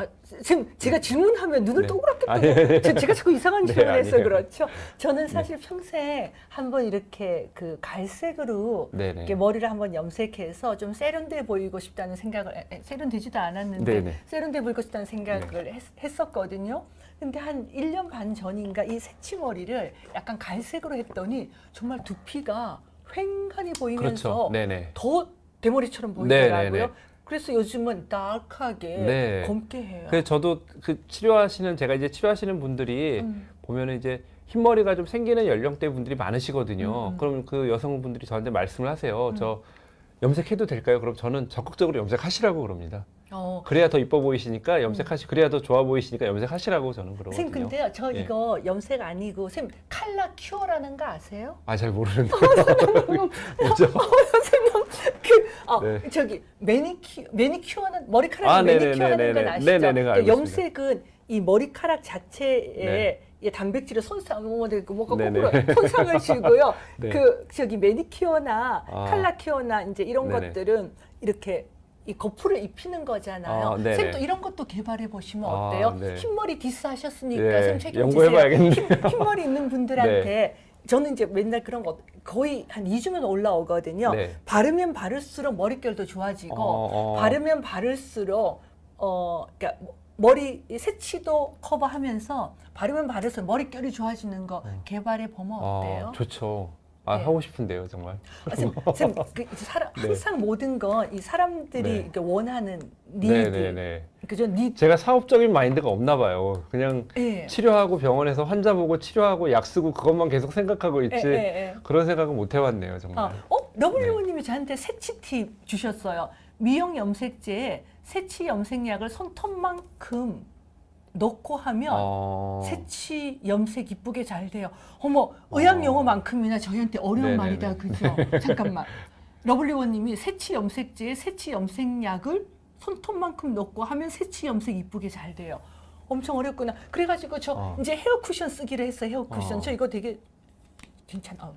지금 제가 질문하면 눈을 네. 동그랗게 아니, 뜨고 제가 자꾸 이상한 네, 질문을 해서 아니에요. 그렇죠. 저는 사실 평생 한번 이렇게 그 갈색으로 네네. 이렇게 머리를 한번 염색해서 좀 세련돼 보이고 싶다는 생각을 세련되지도 않았는데 네네. 세련돼 보이고 싶다는 생각을 했었거든요. 근데 한 1년 반 전인가 이 새치머리를 약간 갈색으로 했더니 정말 두피가 휑하니 보이면서 그렇죠. 네네. 더 대머리처럼 보이더라고요. 네네네. 그래서 요즘은 다크하게 네. 검게 해요. 그래서 저도 그 제가 이제 치료하시는 분들이 보면은 이제 흰머리가 좀 생기는 연령대 분들이 많으시거든요. 그럼 그 여성분들이 저한테 말씀을 하세요. 저 염색해도 될까요? 그럼 저는 적극적으로 염색하시라고 그럽니다. 그래야 더 이뻐 보이시니까 그래야 더 좋아 보이시니까 염색하시라고 저는 그러거든요. 쌤 근데요, 저 예. 이거 염색 아니고 쌤 칼라 큐어라는 거 아세요? 아, 잘 모르는데. 뭐죠? 네. 저기 매니큐어는 머리카락 네네네네네. 매니큐어하는 건 아시죠? 네네네, 알고 염색은 이 머리카락 자체에 네. 이 단백질의 손상, 뭐가 네네. 거꾸로 손상을 주고요. 네. 그 저기 매니큐어나 아. 칼라 큐어나 이제 이런 네네. 것들은 이렇게 이 거풀을 입히는 거잖아요. 네네. 쌤 또 이런 것도 개발해 보시면 아, 어때요? 네. 흰머리 디스 하셨으니까 네, 쌤 책임지세요. 연구해봐야겠네요. 흰머리 있는 분들한테 저는 이제 맨날 그런 거 거의 한 2주면 올라오거든요. 네. 바르면 바를수록 머릿결도 좋아지고 바르면 바를수록 그러니까 머리 새치도 커버하면서 바르면 바를수록 머릿결이 좋아지는 거 개발해 보면 어때요? 좋죠. 네. 하고 싶은데요, 정말. 쌤, 항상 모든 건 이 사람들이 네. 이렇게 원하는 니드, 네네네. 그죠? 니드. 제가 사업적인 마인드가 없나 봐요. 그냥 예. 치료하고 병원에서 환자 보고 치료하고 약 쓰고 그것만 계속 생각하고 있지. 예. 그런 생각은 못 해봤네요, 정말. 러블리오님이 저한테 새치 팁 주셨어요. 미용 염색제에 새치 염색약을 손톱만큼 넣고 하면 새치 염색 이쁘게 잘 돼요. 어머, 의학 용어만큼이나 저희한테 어려운 네네네. 말이다, 그죠? 잠깐만. 러블리오님이 새치 염색제에 새치 염색약을 손톱만큼 넣고 하면 새치 염색 이쁘게 잘 돼요. 엄청 어렵구나. 그래가지고 저 이제 헤어 쿠션 쓰기로 했어요. 헤어 쿠션. 저 이거 되게 괜찮아.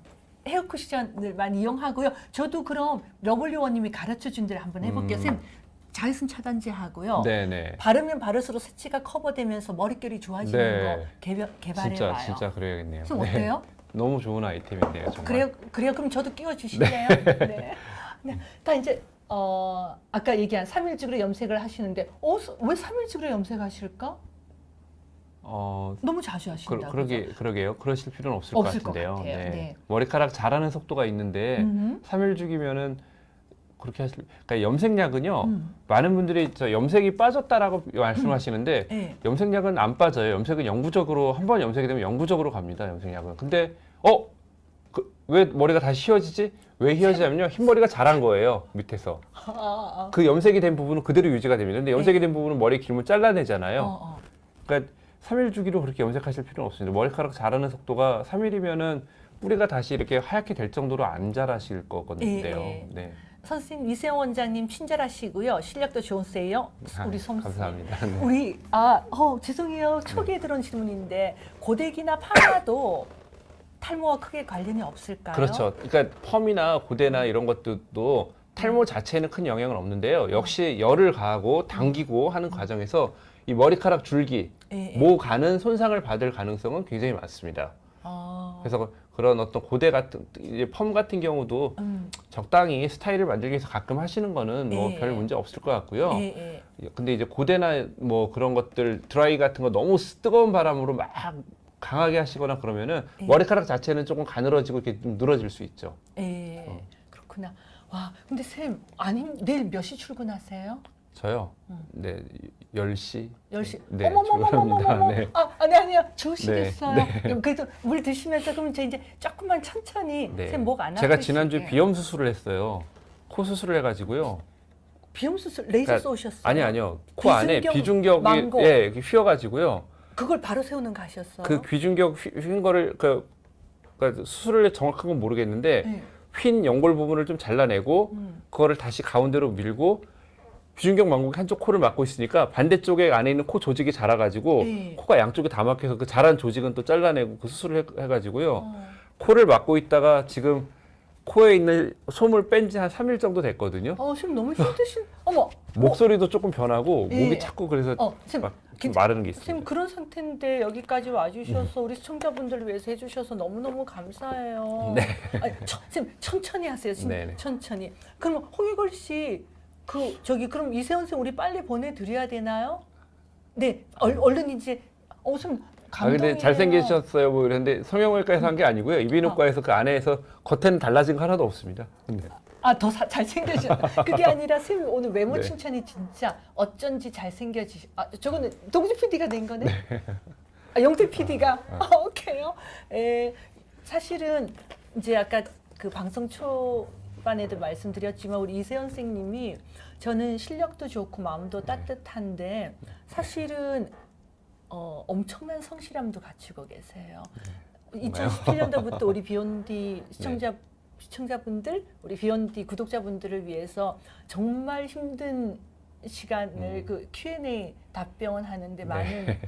헤어 쿠션을 많이 이용하고요. 저도 그럼 러블리오님이 가르쳐 준 대로 한번 해볼게요. 쌤, 자외선 차단제 하고요. 네네. 바르면 바를수록 새치가 커버되면서 머릿결이 좋아지는 네. 거 개발해봐요. 진짜 그래야겠네요. 좀 어때요? 너무 좋은 아이템인데요, 정말. 그래요. 그럼 저도 끼워주실래요? 네. 다 이제 아까 얘기한 3일직으로 염색을 하시는데 왜 3일직으로 염색하실까? 너무 자주 하신다. 그러게요. 그러실 필요는 없을 없을 것 같은데요. 것 같아요. 네. 머리카락 자라는 속도가 있는데 3일 주기면은 그렇게 그러니까 염색약은요. 많은 분들이 저 염색이 빠졌다라고 말씀하시는데 네. 염색약은 안 빠져요. 염색은 영구적으로 한 번 염색이 되면 영구적으로 갑니다. 염색약은. 근데 왜 머리가 다시 휘어지지? 왜 휘어지냐면요. 흰머리가 자란 거예요. 밑에서. 그 염색이 된 부분은 그대로 유지가 됩니다. 근데 염색이 된 부분은 머리 길면 잘라내잖아요. 그러니까 3일 주기로 그렇게 염색하실 필요는 없습니다. 머리카락 자라는 속도가 3일이면은 뿌리가 다시 이렇게 하얗게 될 정도로 안 자라실 거거든요. 네. 선생님 이세영 원장님 친절하시고요. 실력도 좋으세요. 우리 솜씨. 감사합니다. 네. 우리 죄송해요. 초기에 들은 질문인데 고데기나 파마도 탈모와 크게 관련이 없을까요? 그렇죠. 그러니까 펌이나 고데나 이런 것들도 탈모 자체에는 큰 영향은 없는데요. 역시 열을 가하고 당기고 하는 과정에서 이 머리카락 줄기, 모가는 손상을 받을 가능성은 굉장히 많습니다. 그래서 그런 어떤 고데 같은 이제 펌 같은 경우도 적당히 스타일을 만들기 위해서 가끔 하시는 거는 뭐 별 문제 없을 것 같고요. 근데 이제 고데나 뭐 그런 것들 드라이 같은 거 너무 뜨거운 바람으로 막 강하게 하시거나 그러면은 머리카락 자체는 조금 가늘어지고 이렇게 좀 늘어질 수 있죠. 그렇구나. 와, 근데 쌤, 내일 몇 시 출근하세요? 저요? 네, 10시. 10시. 네, 어머머머머머머. 출근합니다. 네. 아니요. 좋으시겠어요. 네. 그래도 물 드시면서 그럼 이제 조금만 천천히 네. 쌤 목 안 아프시게. 제가 지난주에 비염 수술을 했어요. 코 수술을 해가지고요. 비염 수술 레이저 쏘셨어요? 아니요. 코 안에 비중격이 망고. 휘어가지고요. 그걸 바로 세우는 거 하셨어요? 그 비중격 휜 거를 그러니까 수술을 정확한 건 모르겠는데 휜 연골 부분을 좀 잘라내고 그거를 다시 가운데로 밀고 비중격 망곡이 한쪽 코를 막고 있으니까 반대쪽에 안에 있는 코 조직이 자라가지고 코가 양쪽에 다 막혀서 그 자란 조직은 또 잘라내고 그 수술을 해가지고요. 코를 막고 있다가 지금 코에 있는 솜을 뺀 지 한 3일 정도 됐거든요. 지금 너무 힘드신. 어머. 목소리도 조금 변하고 목이 자꾸 그래서 쌤, 막 마르는 게 있습니다. 쌤 그런 상태인데 여기까지 와주셔서 우리 시청자분들을 위해서 해주셔서 너무너무 감사해요. 네. 쌤 천천히 하세요. 네네. 천천히. 그럼 홍익걸 씨 그럼 이세훈 쌤 우리 빨리 보내드려야 되나요? 네. 얼른 이제 쌤 감동이에요. 근데 잘생기셨어요 뭐 이랬는데 성형외과에서 한 게 아니고요. 이비인후과에서 그 안에서 겉에는 달라진 거 하나도 없습니다. 근데. 더 잘생겨지셨다. 그게 아니라 쌤 오늘 외모 네. 칭찬이 진짜 어쩐지 저거는 동주 PD가 낸 거네? 영태 PD가? 오케이요. 사실은 이제 아까 그 방송 초반에도 말씀드렸지만 우리 이세연 선생님이 저는 실력도 좋고 마음도 따뜻한데 사실은 엄청난 성실함도 갖추고 계세요. 2017년도부터 우리 비욘디 시청자분들, 우리 비욘디 구독자분들을 위해서 정말 힘든 시간을 그 Q&A 답변 하는데 많은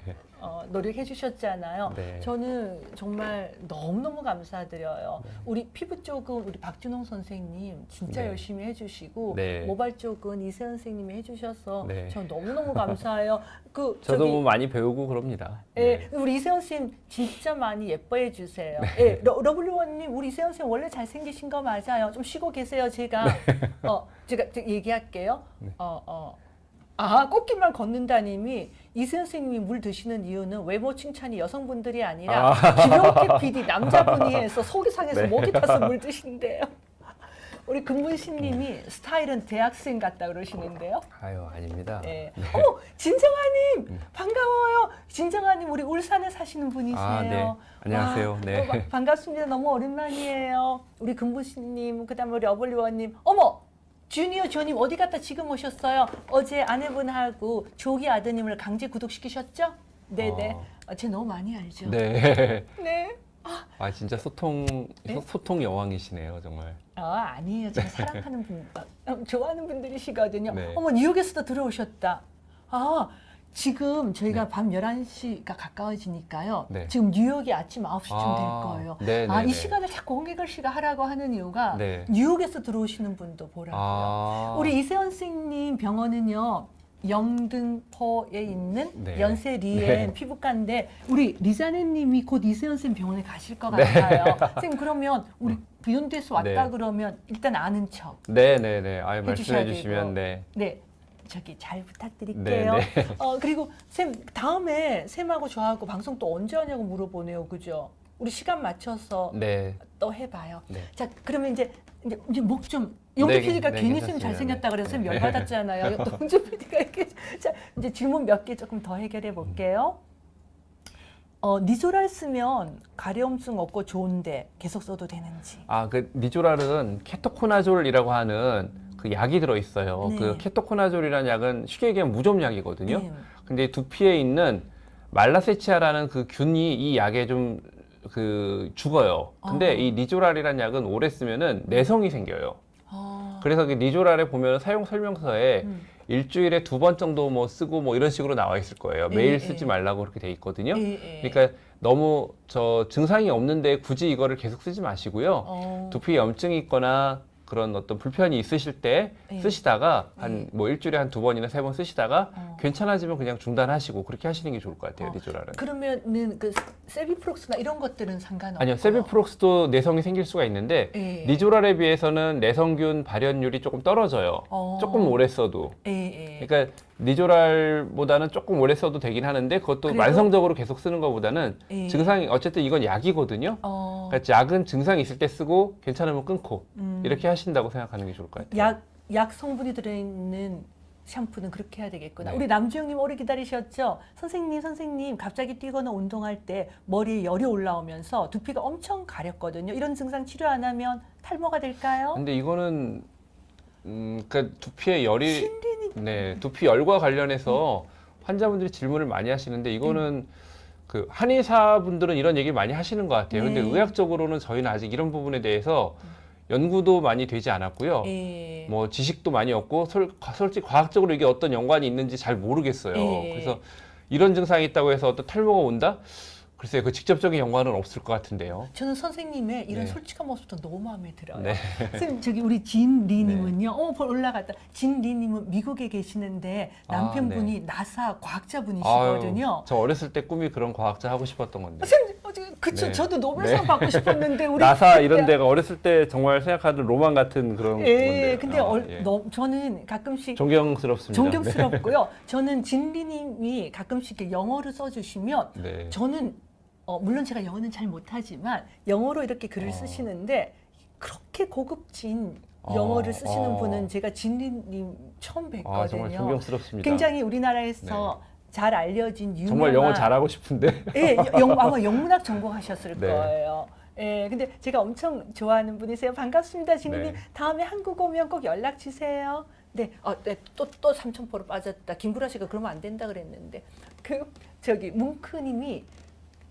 노력해 주셨잖아요. 저는 정말 너무너무 감사드려요. 우리 피부 쪽은 우리 박준홍 선생님 진짜 열심히 해주시고 모발 쪽은 이세연 선생님이 해주셔서 저 너무너무 감사해요. 저도 뭐 많이 배우고 그럽니다. 우리 이세연 선생님 진짜 많이 예뻐해 주세요. 러블리원님 우리 이세연 선생님 원래 잘생기신 거 맞아요. 좀 쉬고 계세요. 제가 얘기할게요. 꽃길만 걷는다님이 이세연 선생님이 물 드시는 이유는 외모 칭찬이 여성분들이 아니라 김용태 PD 남자분이 해서 속이 상해서 목이 타서 물 드신대요. 우리 금문신님이 스타일은 대학생 같다 그러시는데요. 아닙니다. 어머 진정아님 반가워요. 진정아님 우리 울산에 사시는 분이세요. 안녕하세요. 반갑습니다. 너무 오랜만이에요. 우리 금문신님 그다음에 우리 러블리원님 어머. 주니어 조님 어디 갔다 지금 오셨어요? 어제 아내분하고 조기 아드님을 강제 구독시키셨죠? 네네. 쟤 너무 많이 알죠? 네. 네. 진짜 소통 여왕이시네요, 정말. 아니에요. 제가 사랑하는 분, 좋아하는 분들이시거든요. 네. 어머 뉴욕에서도 들어오셨다. 지금 저희가 밤 11시가 가까워지니까요. 지금 뉴욕이 아침 9시쯤 될 거예요. 이 시간을 자꾸 홍익걸 씨가 하라고 하는 이유가 뉴욕에서 들어오시는 분도 보라고요. 우리 이세연 선생님 병원은요. 영등포에 있는 연세 리엔 피부과인데 우리 리자네님이 곧 이세연 선생님 병원에 가실 것 같아요. 선생님 그러면 우리 비욘디에서 왔다 그러면 일단 아는 척. 네네네. 말씀해 주시면 네. 저기 잘 부탁드릴게요. 네, 그리고 쌤 다음에 쌤하고 저하고 방송 또 언제 하냐고 물어보네요. 그죠? 우리 시간 맞춰서 네. 또 해봐요. 네. 자, 그러면 이제 목 좀 용주 네, PD가 네, 괜히 쌤 괜찮습니다. 잘생겼다 그래서 쌤 네. 열받았잖아요. 또 용주 PD가 이렇게 자 이제 질문 몇 개 조금 더 해결해 볼게요. 니조랄 쓰면 가려움증 없고 좋은데 계속 써도 되는지. 그 니조랄은 케토코나졸이라고 하는 그 약이 들어 있어요. 네. 그 케토코나졸이라는 약은 쉽게 얘기하면 무좀약이거든요. 네. 근데 두피에 있는 말라세치아라는 그 균이 이 약에 좀 죽어요. 근데 이 니조랄이라는 약은 오래 쓰면은 내성이 생겨요. 그래서 그 니조랄에 보면 사용 설명서에 일주일에 2번 정도 뭐 쓰고 뭐 이런 식으로 나와 있을 거예요. 매일 쓰지 말라고 그렇게 돼 있거든요. 그러니까 너무 증상이 없는데 굳이 이거를 계속 쓰지 마시고요. 두피 염증이 있거나 그런 어떤 불편이 있으실 때 쓰시다가 한 뭐 일주일에 한 2번이나 3번 쓰시다가 괜찮아지면 그냥 중단하시고 그렇게 하시는 게 좋을 것 같아요. 니조랄은. 그러면은 그 세비프록스나 이런 것들은 상관없고. 아니요, 세비프록스도 내성이 생길 수가 있는데 니조랄에 비해서는 내성균 발현율이 조금 떨어져요. 조금 오래 써도. 그러니까 니조랄보다는 조금 오래 써도 되긴 하는데 그것도 그래도? 만성적으로 계속 쓰는 것보다는 증상이 어쨌든 이건 약이거든요. 그러니까 약은 증상이 있을 때 쓰고 괜찮으면 끊고 이렇게 하신다고 생각하는 게 좋을 것 같아요. 약 성분이 들어있는 샴푸는 그렇게 해야 되겠구나. 네. 우리 남주영님 오래 기다리셨죠? 선생님 갑자기 뛰거나 운동할 때 머리에 열이 올라오면서 두피가 엄청 가렵거든요. 이런 증상 치료 안 하면 탈모가 될까요? 근데 이거는 그러니까 두피에 열이 신린이 두피 열과 관련해서 환자분들이 질문을 많이 하시는데 이거는 그 한의사분들은 이런 얘기 많이 하시는 것 같아요. 근데 의학적으로는 저희는 아직 이런 부분에 대해서 연구도 많이 되지 않았고요. 뭐 지식도 많이 없고 솔직히 과학적으로 이게 어떤 연관이 있는지 잘 모르겠어요. 그래서 이런 증상이 있다고 해서 어떤 탈모가 온다? 글쎄요, 그 직접적인 연관은 없을 것 같은데요. 저는 선생님의 이런 네. 솔직한 모습도 너무 마음에 들어요. 네. 선생님 저기 우리 진리님은요. 올라갔다. 진리님은 미국에 계시는데 남편분이 나사 과학자분이시거든요. 아유, 저 어렸을 때 꿈이 그런 과학자 하고 싶었던 건데. 선생님, 그쵸. 네. 저도 노벨상 받고 싶었는데 우리 나사 이런 데가 어렸을 때 정말 생각하던 로망 같은 그런 건데. 근데 저는 가끔씩 존경스럽습니다. 존경스럽고요. 저는 진리님이 가끔씩 이렇게 영어를 써주시면 네. 저는 물론 제가 영어는 잘 못하지만 영어로 이렇게 글을 쓰시는데 그렇게 고급진 영어를 쓰시는 분은 제가 진리님 처음 뵀거든요. 정말 존경스럽습니다. 굉장히 우리나라에서 잘 알려진 유명한 정말 영어 잘하고 싶은데. 아마 영문학 전공하셨을 네. 거예요. 근데 제가 엄청 좋아하는 분이세요. 반갑습니다, 진리님. 네. 다음에 한국 오면 꼭 연락 주세요. 네, 또 삼천포로 빠졌다. 김구라 씨가 그러면 안 된다 그랬는데 뭉크님이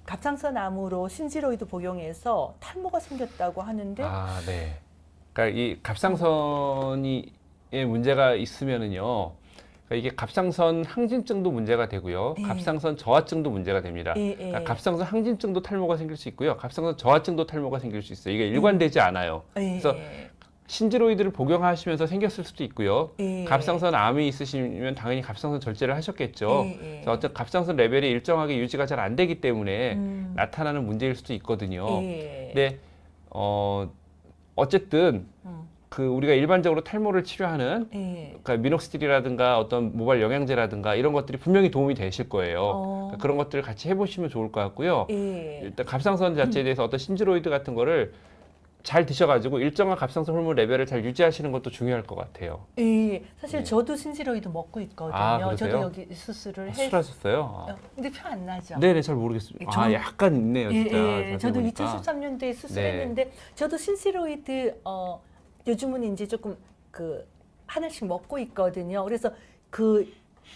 갑상선 암으로 신지로이드 복용해서 탈모가 생겼다고 하는데. 네. 그러니까 이 갑상선이 문제가 있으면은요. 그러니까 이게 갑상선 항진증도 문제가 되고요. 갑상선 저하증도 문제가 됩니다. 그러니까 갑상선 항진증도 탈모가 생길 수 있고요. 갑상선 저하증도 탈모가 생길 수 있어요. 이게 일관되지 않아요. 그래서 신지로이드를 복용하시면서 생겼을 수도 있고요. 갑상선 암이 있으시면 당연히 갑상선 절제를 하셨겠죠. 그래서 어떤 갑상선 레벨이 일정하게 유지가 잘 안 되기 때문에 나타나는 문제일 수도 있거든요. 근데 어쨌든 우리가 일반적으로 탈모를 치료하는 그러니까 미녹시딜이라든가 어떤 모발 영양제라든가 이런 것들이 분명히 도움이 되실 거예요. 그러니까 그런 것들을 같이 해보시면 좋을 것 같고요. 일단 갑상선 자체에 대해서 어떤 신지로이드 같은 거를 잘 드셔가지고 일정한 갑상선 호르몬 레벨을 잘 유지하시는 것도 중요할 것 같아요. 사실 저도 신지로이드 먹고 있거든요. 저도 여기 수술을 수술하셨어요? 근데 표 안 나죠? 네네, 잘 모르겠습니다. 약간 있네요, 진짜. 저도 2013년도에 수술했는데 저도 신지로이드 요즘은 이제 조금 하나씩 먹고 있거든요. 그래서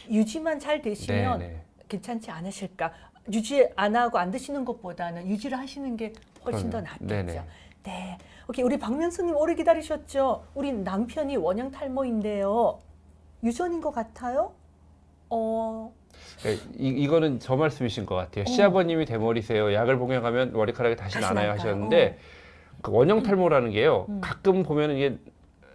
유지만 잘 되시면 괜찮지 않으실까? 유지 안 하고 안 드시는 것보다는 유지를 하시는 게 훨씬 더 낫겠죠. 네. 오케이. 우리 박명수님 오래 기다리셨죠? 우리 남편이 원형 탈모인데요. 유전인 것 같아요? 이거는 저 말씀이신 것 같아요. 시아버님이 대머리세요. 약을 복용하면 머리카락이 다시 나나요 하셨는데 그 원형 탈모라는 게요. 가끔 보면은 이게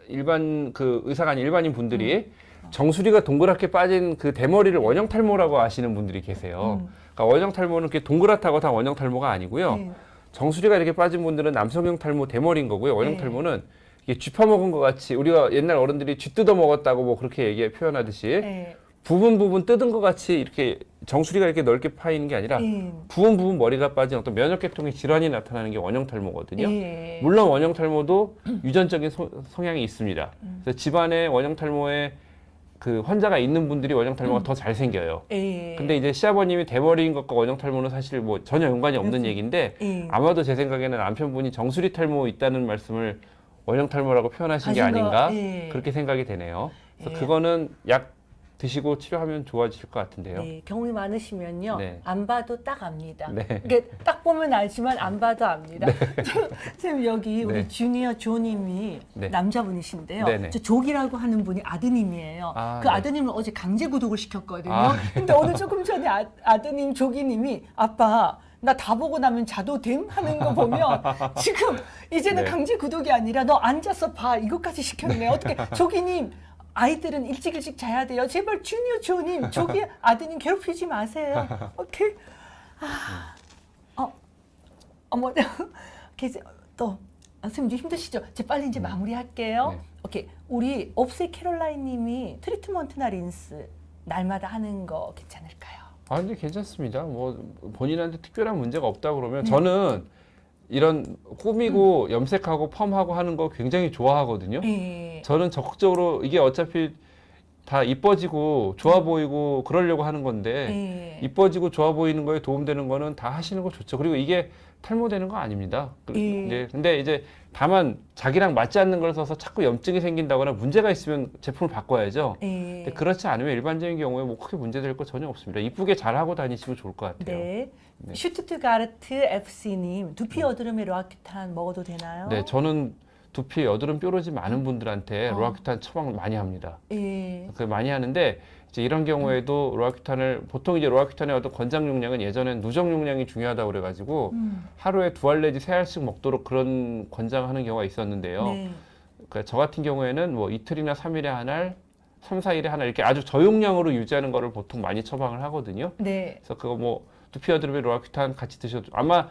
일반 의사가 아닌 일반인 분들이 정수리가 동그랗게 빠진 그 대머리를 원형 탈모라고 아시는 분들이 계세요. 그러니까 원형 탈모는 그게 동그랗다고 다 원형 탈모가 아니고요. 정수리가 이렇게 빠진 분들은 남성형 탈모 대머리인 거고요. 원형 탈모는 이게 쥐 퍼먹은 것 같이 우리가 옛날 어른들이 쥐 뜯어 먹었다고 뭐 그렇게 얘기해 표현하듯이 예. 부분 뜯은 것 같이 이렇게 정수리가 이렇게 넓게 파이는 게 아니라 예. 부분 머리가 빠진 어떤 면역계통의 질환이 나타나는 게 원형 탈모거든요. 예. 물론 원형 탈모도 유전적인 성향이 있습니다. 그래서 집안에 원형 탈모에 그 환자가 있는 분들이 원형 탈모가 더 잘 생겨요. 예. 근데 이제 시아버님이 대머리인 것과 원형 탈모는 사실 뭐 전혀 연관이 없는 얘기인데 예. 아마도 제 생각에는 남편분이 정수리 탈모 있다는 말씀을 원형 탈모라고 표현하신 게 하신 거, 아닌가 예. 그렇게 생각이 되네요. 그래서 예. 그거는 약 드시고 치료하면 좋아지실 것 같은데요. 네, 경험이 많으시면요. 네. 안 봐도 딱 압니다. 네. 이게 딱 보면 알지만 안 봐도 압니다. 선생님 여기 우리 네. 주니어 조님이 네. 남자분이신데요. 네네. 저 조기라고 하는 분이 아드님이에요. 아, 그 네. 아드님을 어제 강제 구독을 시켰거든요. 아, 근데 오늘 조금 전에 아드님 조기님이 아빠 나 다 보고 나면 자도 됨 하는 거 보면 지금 이제는 네. 강제 구독이 아니라 너 앉아서 봐 이것까지 시켰네. 어떻게 조기님 아이들은 일찍 자야 돼요. 제발 주니어 조님, 조기 아드님 괴롭히지 마세요. 오케이. 어머, 또 선생님 좀 힘드시죠? 이제 빨리 이제 마무리할게요. 네. 오케이. 우리 옵세 캐롤라인님이 트리트먼트나 린스 날마다 하는 거 괜찮을까요? 아, 근데 괜찮습니다. 뭐 본인한테 특별한 문제가 없다 그러면 네. 저는 이런 꾸미고 염색하고 펌하고 하는 거 굉장히 좋아하거든요. 예. 저는 적극적으로 이게 어차피 다 이뻐지고 좋아 보이고 그러려고 하는 건데 예. 이뻐지고 좋아 보이는 거에 도움되는 거는 다 하시는 거 좋죠. 그리고 이게 탈모되는 거 아닙니다. 예. 근데 이제 다만 자기랑 맞지 않는 걸 써서 자꾸 염증이 생긴다거나 문제가 있으면 제품을 바꿔야죠. 예. 근데 그렇지 않으면 일반적인 경우에 뭐 크게 문제될 거 전혀 없습니다. 이쁘게 잘 하고 다니시면 좋을 것 같아요. 네. 네. 슈투트가르트 FC님 두피 여드름에 로아큐탄 먹어도 되나요? 네, 저는 두피 여드름 뾰루지 많은 분들한테 어. 로아큐탄 처방 많이 합니다. 예. 그 많이 하는데 이제 이런 경우에도 로아큐탄을 보통 이제 로아큐탄의 어떤 권장 용량은 예전엔 누적 용량이 중요하다고 그래가지고 하루에 2알 내지 3알씩 먹도록 그런 권장하는 경우가 있었는데요. 네. 그러니까 저 같은 경우에는 뭐 이틀이나 3일에 한 알, 3, 4일에 한 알 이렇게 아주 저용량으로 유지하는 거를 보통 많이 처방을 하거든요. 네. 그래서 그거 뭐 두피 여드름에 로아큐탄 같이 드셔도 아마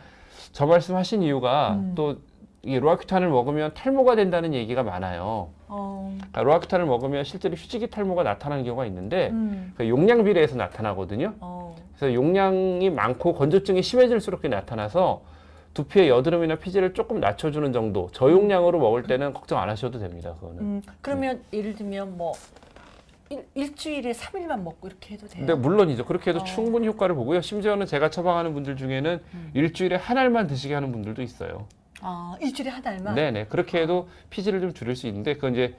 저 말씀하신 이유가 또 이 로아큐탄을 먹으면 탈모가 된다는 얘기가 많아요. 그러니까 로아큐탄을 먹으면 실제로 휴지기 탈모가 나타나는 경우가 있는데 그 용량 비례해서 나타나거든요. 그래서 용량이 많고 건조증이 심해질수록 그게 나타나서 두피의 여드름이나 피지를 조금 낮춰주는 정도 저용량으로 먹을 때는 걱정 안 하셔도 됩니다. 그거는. 그러면 예를 들면 뭐 일주일에 3일만 먹고 이렇게 해도 돼요? 근데 물론이죠. 그렇게 해도 충분히 효과를 보고요. 심지어는 제가 처방하는 분들 중에는 일주일에 한 알만 드시게 하는 분들도 있어요. 아, 일주일에 한 알만? 네네. 그렇게 해도 피지를 좀 줄일 수 있는데 그건 이제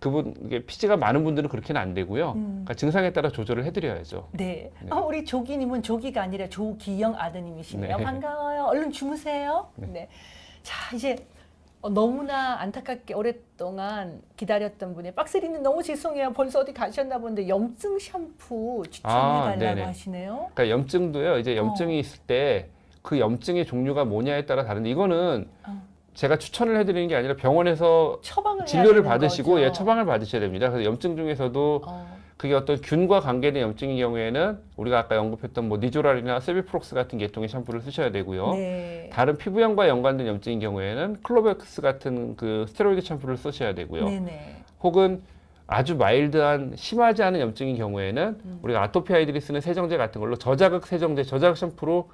그분 이게 피지가 많은 분들은 그렇게는 안 되고요. 그러니까 증상에 따라 조절을 해드려야죠. 네. 네. 우리 조기님은 조기가 아니라 조기영 아드님이시네요. 네. 반가워요. 얼른 주무세요. 네. 자, 이제 너무나 안타깝게 오랫동안 기다렸던 분이 박세리님 너무 죄송해요. 벌써 어디 가셨나 본데 염증 샴푸 추천해달라고 네네. 하시네요. 그러니까 염증도요. 이제 염증이 있을 때 그 염증의 종류가 뭐냐에 따라 다른데 이거는 제가 추천을 해드리는 게 아니라 병원에서 처방을 해야 진료를 되는 받으시고 거죠. 예, 처방을 받으셔야 됩니다. 그래서 염증 중에서도 그게 어떤 균과 관계된 염증인 경우에는 우리가 아까 언급했던 뭐 니조랄이나 세비프록스 같은 계통의 샴푸를 쓰셔야 되고요. 네. 다른 피부염과 연관된 염증인 경우에는 클로베크스 같은 그 스테로이드 샴푸를 쓰셔야 되고요. 네네. 혹은 아주 마일드한 심하지 않은 염증인 경우에는 우리가 아토피 아이들이 쓰는 세정제 같은 걸로 저자극 세정제, 저자극 샴푸로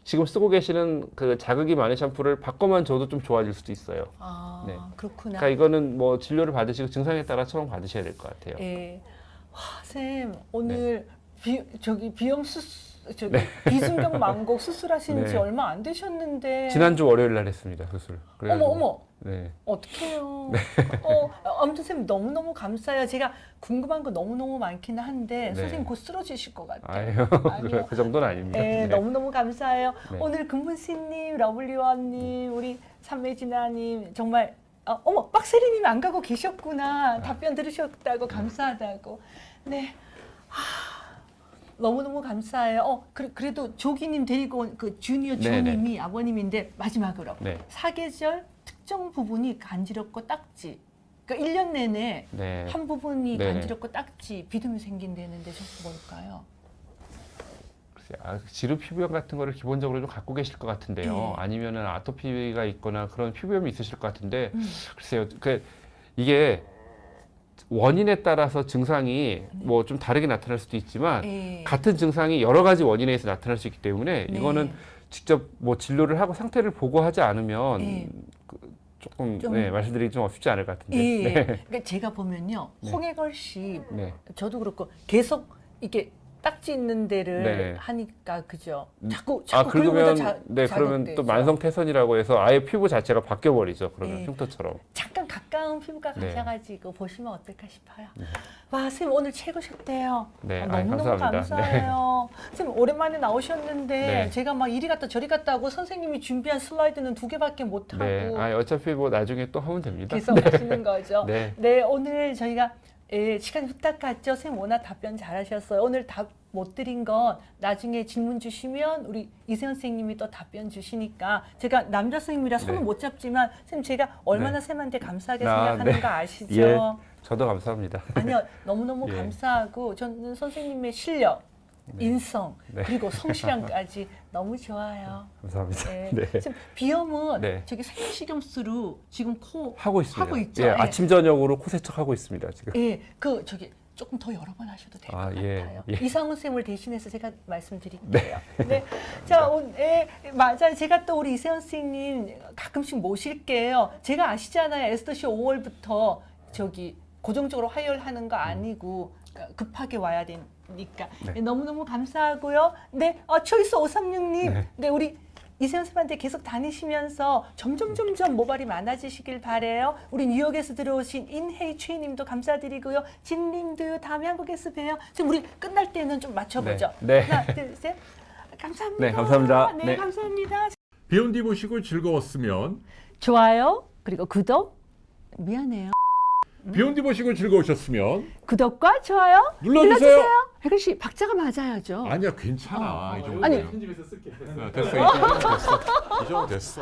지금 쓰고 계시는 그 자극이 많은 샴푸를 바꿔만 줘도 좀 좋아질 수도 있어요. 아, 네. 그렇구나. 그러니까 이거는 뭐 진료를 받으시고 증상에 따라 처방 받으셔야 될 것 같아요. 예. 와, 쌤 오늘 비염 비순경 망곡 수술하신 지 네. 얼마 안 되셨는데 지난주 월요일 날 했습니다, 수술. 어머. 네. 어떡해요. 아무튼 선생님 너무너무 감사해요. 제가 궁금한 거 너무너무 많기는 한데 네. 선생님 곧 쓰러지실 것 같아요. 아유, 아니요. 그 정도는 아닙니다. 네, 너무너무 감사해요. 네. 오늘 금분씨님, 러블리원님, 우리 삼매진아님 정말 어머 빡세리님이 안 가고 계셨구나. 답변 들으셨다고 감사하다고. 네. 너무너무 감사해요. 그래도 조기님 데리고 온 그 주니어 조님이 아버님인데 마지막으로 네. 사계절 특정 부분이 간지럽고 딱지. 그러니까 1년 내내 네. 한 부분이 네네. 간지럽고 딱지, 비듬이 생긴다는데 저 뭘까요? 지루 피부염 같은 거를 기본적으로 좀 갖고 계실 것 같은데요. 네. 아니면은 아토피가 있거나 그런 피부염이 있으실 것 같은데 글쎄요. 이게 원인에 따라서 증상이 뭐 좀 다르게 나타날 수도 있지만 예. 같은 증상이 여러 가지 원인에 의해서 나타날 수 있기 때문에 네. 이거는 직접 뭐 진료를 하고 상태를 보고하지 않으면 네. 조금 좀- 네, 말씀드리기 좀 쉽지 않을 것 같은데. 예. 네. 그러니까 제가 보면요, 네. 홍해걸 씨, 네. 저도 그렇고 계속 이게 딱지 있는 데를 네. 하니까 그죠? 음. 자꾸 그러면 긁으면 네, 그러면 또 자극되죠. 만성 태선이라고 해서 아예 피부 자체가 바뀌어 버리죠. 그러면 네. 흉터처럼. 잠깐 가까운 피부과 네. 가셔가지고 보시면 어떨까 싶어요. 와, 선생님 오늘 최고셨대요. 네, 너무너무 감사합니다. 감사해요. 선생님 오랜만에 나오셨는데 네. 제가 막 이리 갔다 저리 갔다 하고 선생님이 준비한 슬라이드는 2개밖에 못 하고 네. 어차피 뭐 나중에 또 하면 됩니다. 계속 하시는 거죠. 네. 네, 오늘 저희가 시간이 후딱 갔죠. 선생님 워낙 답변 잘하셨어요. 오늘 답 못 드린 건 나중에 질문 주시면 우리 이세현 선생님이 또 답변 주시니까 제가 남자 선생님이라 손을 네. 못 잡지만 선생님 제가 얼마나 네. 쌤한테 감사하게 아, 생각하는 네. 거 아시죠? 예. 저도 감사합니다. 아니요, 너무너무 예. 감사하고 저는 선생님의 실력, 인성, 네. 그리고 성실함까지 너무 좋아요. 감사합니다. 네. 네. 지금 비염은 네. 저기 생식염수로 지금 코 하고 있습니다. 하고 있죠. 예, 예. 아침 저녁으로 코 세척하고 있습니다. 지금. 예, 그 저기 조금 더 여러 번 하셔도 될 것 아, 예, 같아요. 예. 이상훈 쌤을 대신해서 제가 말씀드릴게요. 네. 자, 오늘 맞아요. 제가 또 우리 이세현 선생님 가끔씩 모실게요. 제가 아시잖아요. 에스더쇼 5월부터 저기 고정적으로 화요일 하는 거 아니고 급하게 와야 되니까. 네. 네, 너무너무 감사하고요. 네, 초이스 536님. 네. 네, 우리 이세현 쌤한테 계속 다니시면서 점점 모발이 많아지시길 바래요. 우리 뉴욕에서 들어오신 인헤이 최님도 감사드리고요. 진님도 다음에 한국에서 봬요. 지금 우리 끝날 때는 좀 맞춰보죠. 네. 네. 하나, 둘, 셋. 감사합니다. 네, 감사합니다. 네, 네. 감사합니다. 비욘디 보시고 즐거웠으면 좋아요, 그리고 구독. 미안해요. 비욘디 보시고 즐거우셨으면 구독과 좋아요 눌러주세요. 혜글 씨, 박자가 맞아야죠. 아니야 괜찮아 이 정도. 아니. 편집해서 쓸게. 됐어. 이 정도 됐어.